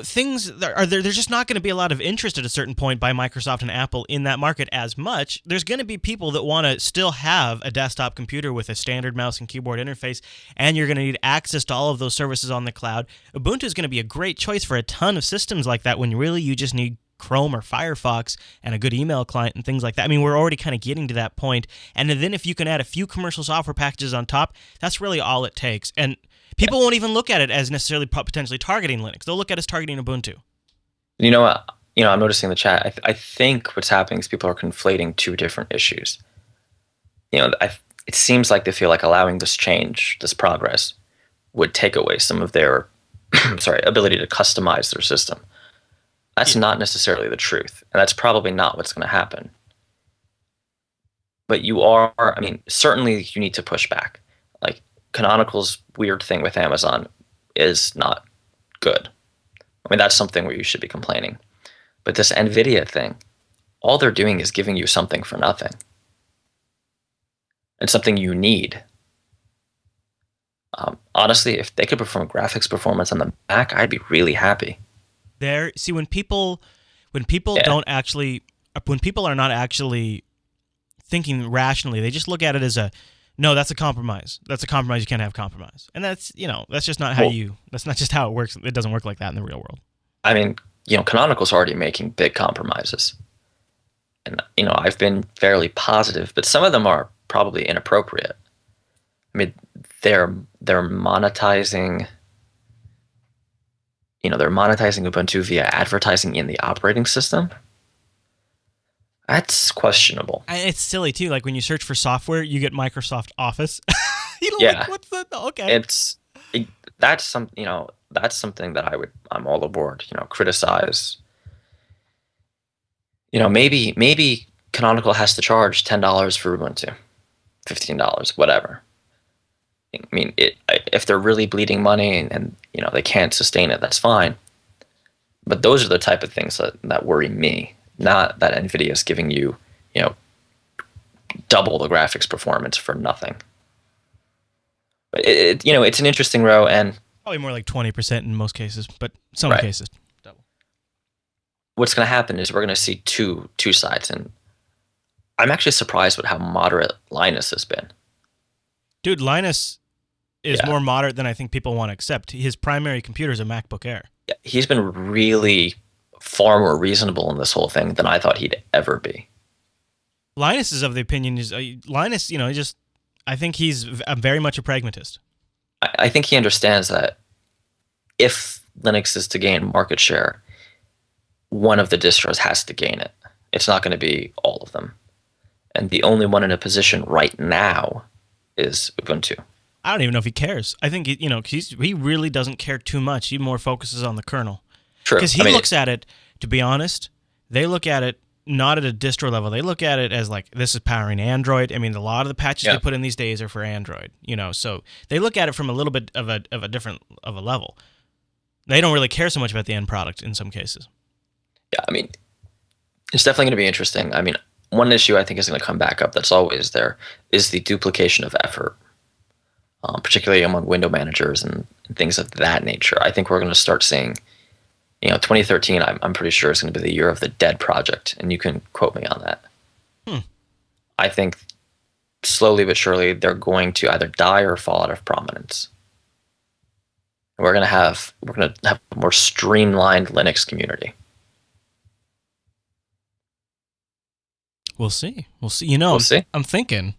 things there's just not going to be a lot of interest at a certain point by Microsoft and Apple in that market as much. There's going to be people that want to still have a desktop computer with a standard mouse and keyboard interface, and you're going to need access to all of those services on the cloud. Ubuntu is going to be a great choice for a ton of systems like that when really you just need Chrome or Firefox and a good email client and things like that. I mean, we're already kind of getting to that point. And then if you can add a few commercial software packages on top, that's really all it takes. And people won't even look at it as necessarily potentially targeting Linux. They'll look at it as targeting Ubuntu. You know what? I'm noticing in the chat. I think what's happening is people are conflating two different issues. It seems like they feel like allowing this change, this progress, would take away some of their ability to customize their system. That's not necessarily the truth, and that's probably not what's going to happen. But certainly you need to push back. Like, Canonical's weird thing with Amazon is not good. I mean, that's something where you should be complaining. But this NVIDIA thing, all they're doing is giving you something for nothing. And something you need. Honestly, if they could perform graphics performance on the Mac, I'd be really happy. When people are not actually thinking rationally, they just look at it as that's a compromise. That's a compromise. You can't have compromise. And that's just not that's not just how it works. It doesn't work like that in the real world. I mean, Canonical's already making big compromises. And, I've been fairly positive, but some of them are probably inappropriate. I mean, they're monetizing Ubuntu via advertising in the operating system. That's questionable. And it's silly too. Like when you search for software, you get Microsoft Office. Like, what's that? Okay. That's something that I'm all aboard. Criticize. Maybe Canonical has to charge $10 for Ubuntu, $15, whatever. I mean, if they're really bleeding money and they can't sustain it, that's fine. But those are the type of things that worry me. Not that NVIDIA is giving you, double the graphics performance for nothing. But it's an interesting row, and probably more like 20% in most cases, but some cases double. What's going to happen is we're going to see two sides, and I'm actually surprised with how moderate Linus has been. Dude, Linus is more moderate than I think people want to accept. His primary computer is a MacBook Air. Yeah, he's been really far more reasonable in this whole thing than I thought he'd ever be. Linus is of the opinion I think he's very much a pragmatist. I think he understands that if Linux is to gain market share, one of the distros has to gain it. It's not going to be all of them. And the only one in a position right now is Ubuntu. I don't even know if he cares. I think he really doesn't care too much. He more focuses on the kernel. True. Because he looks at it, to be honest, they look at it not at a distro level. They look at it as like, this is powering Android. I mean, a lot of the patches they put in these days are for Android. So they look at it from a little bit of a different level. They don't really care so much about the end product in some cases. Yeah, I mean, it's definitely going to be interesting. I mean, one issue I think is going to come back up that's always there is the duplication of effort, particularly among window managers and things of that nature. I think we're going to start seeing, 2013, I'm pretty sure is going to be the year of the dead project, and you can quote me on that. I think slowly but surely they're going to either die or fall out of prominence. And we're going to have a more streamlined Linux community. We'll see. We'll see. We'll see. I'm thinking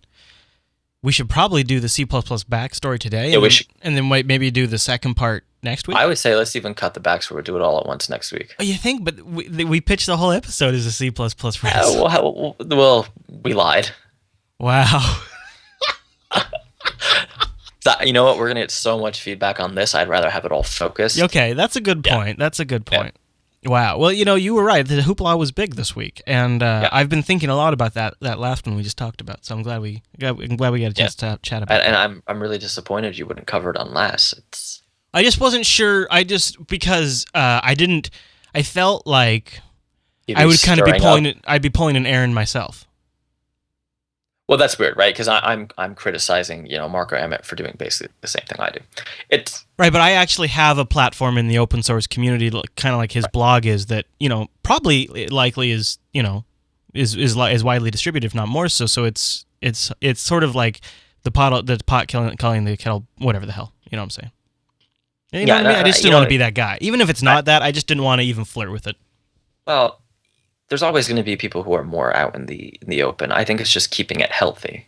we should probably do the C++ backstory today. Yeah, we should. And then maybe do the second part next week. I would say let's even cut the backstory. We'll do it all at once next week. Oh, you think? But we pitched the whole episode as a C++ race. Well, we lied. Wow. You know what? We're going to get so much feedback on this. I'd rather have it all focused. Okay, that's a good point. That's a good point. Yeah. Wow. Well, you were right. The hoopla was big this week, and I've been thinking a lot about that last one we just talked about. So I'm glad we got a chance to chat about it. And I'm really disappointed you wouldn't cover it on last. I just wasn't sure. Because I felt like I would kind of be pulling. I'd be pulling an errand myself. Well, that's weird, right? Because I'm criticizing, Marco Emmett for doing basically the same thing I do. It's right, but I actually have a platform in the open source community, kind of like his blog is, that probably likely is is widely distributed, if not more so. So it's sort of like the pot calling the kettle, whatever the hell. You know what I'm saying? You know what I mean? I just didn't want to be that guy, even if it's not that. I just didn't want to even flirt with it. Well, there's always going to be people who are more out in the open. I think it's just keeping it healthy.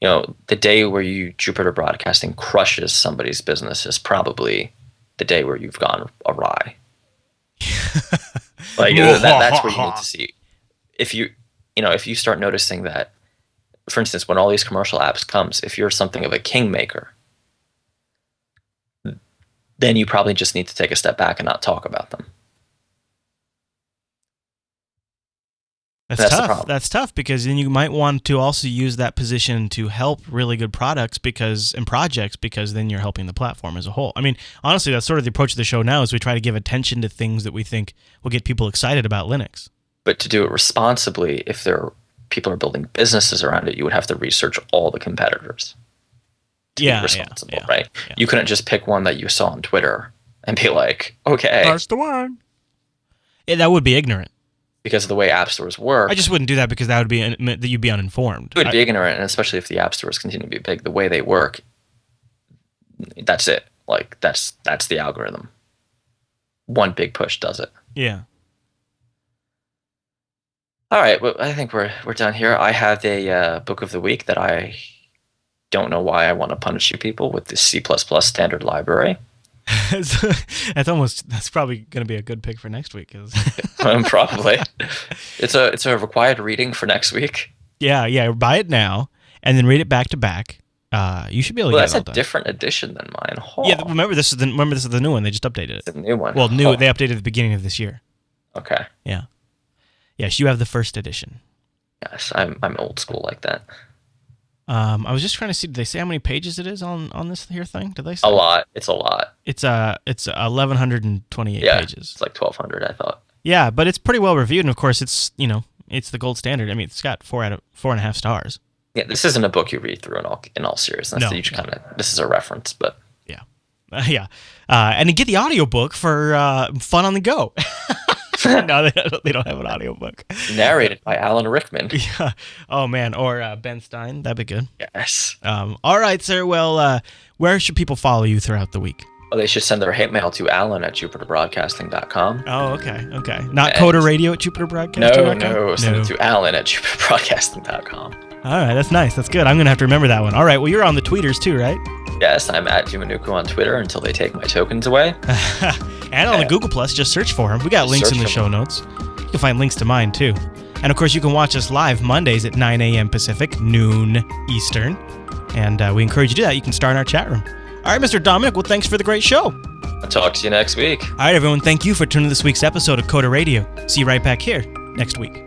The day where Jupiter Broadcasting crushes somebody's business is probably the day where you've gone awry. That's where you need to see. If you start noticing that, for instance, when all these commercial apps comes, if you're something of a kingmaker, then you probably just need to take a step back and not talk about them. That's tough. That's tough because then you might want to also use that position to help really good products and projects because then you're helping the platform as a whole. I mean, honestly, that's sort of the approach of the show now is we try to give attention to things that we think will get people excited about Linux. But to do it responsibly, if people are building businesses around it, you would have to research all the competitors. Be responsible, right? Yeah. You couldn't just pick one that you saw on Twitter and be like, okay. That's the one. Yeah, that would be ignorant. Because of the way app stores work. I just wouldn't do that because that would be that you'd be uninformed. You would be ignorant, and especially if the app stores continue to be big, the way they work, that's it. Like, that's the algorithm. One big push does it. Yeah. All right, well, I think we're done here. I have a book of the week that I don't know why I want to punish you people with the C++ standard library. That's probably going to be a good pick for next week. Probably. It's a required reading for next week. Yeah. Buy it now and then read it back to back. You should be able to get it all done. That's a different edition than mine. Yeah, remember this is the new one. They just updated it. It's a new one. Well, they updated at the beginning of this year. Okay. Yeah. Yes, you have the first edition. Yes, I'm old school like that. I was just trying to see. Did they say how many pages it is on this here thing? Did they say a lot? It's a lot. It's 1,128 pages. It's like 1,200, I thought. Yeah, but it's pretty well reviewed, and of course, it's the gold standard. I mean, it's got 4.5 stars. Yeah, this isn't a book you read through in all seriousness. No, this is a reference, but yeah, and you get the audiobook for fun on the go. No, they don't have an audiobook. Narrated by Alan Rickman. Yeah. Oh, man. Or Ben Stein. That'd be good. Yes. All right, sir. Well, where should people follow you throughout the week? Well, they should send their hate mail to alan@jupiterbroadcasting.com. Oh, okay. Not Coder Radio at jupiterbroadcasting.com? No. Send it to alan@jupiterbroadcasting.com. All right. That's nice. That's good. I'm going to have to remember that one. All right. Well, you're on the tweeters too, right? Yes, I'm at Jumanuku on Twitter until they take my tokens away. And on the Google Plus, just search for him. We got links in the show notes. You can find links to mine too. And of course, you can watch us live Mondays at 9 a.m. Pacific, noon Eastern. And we encourage you to do that. You can start in our chat room. All right, Mr. Dominic, well, thanks for the great show. I'll talk to you next week. All right, everyone. Thank you for tuning in this week's episode of Coder Radio. See you right back here next week.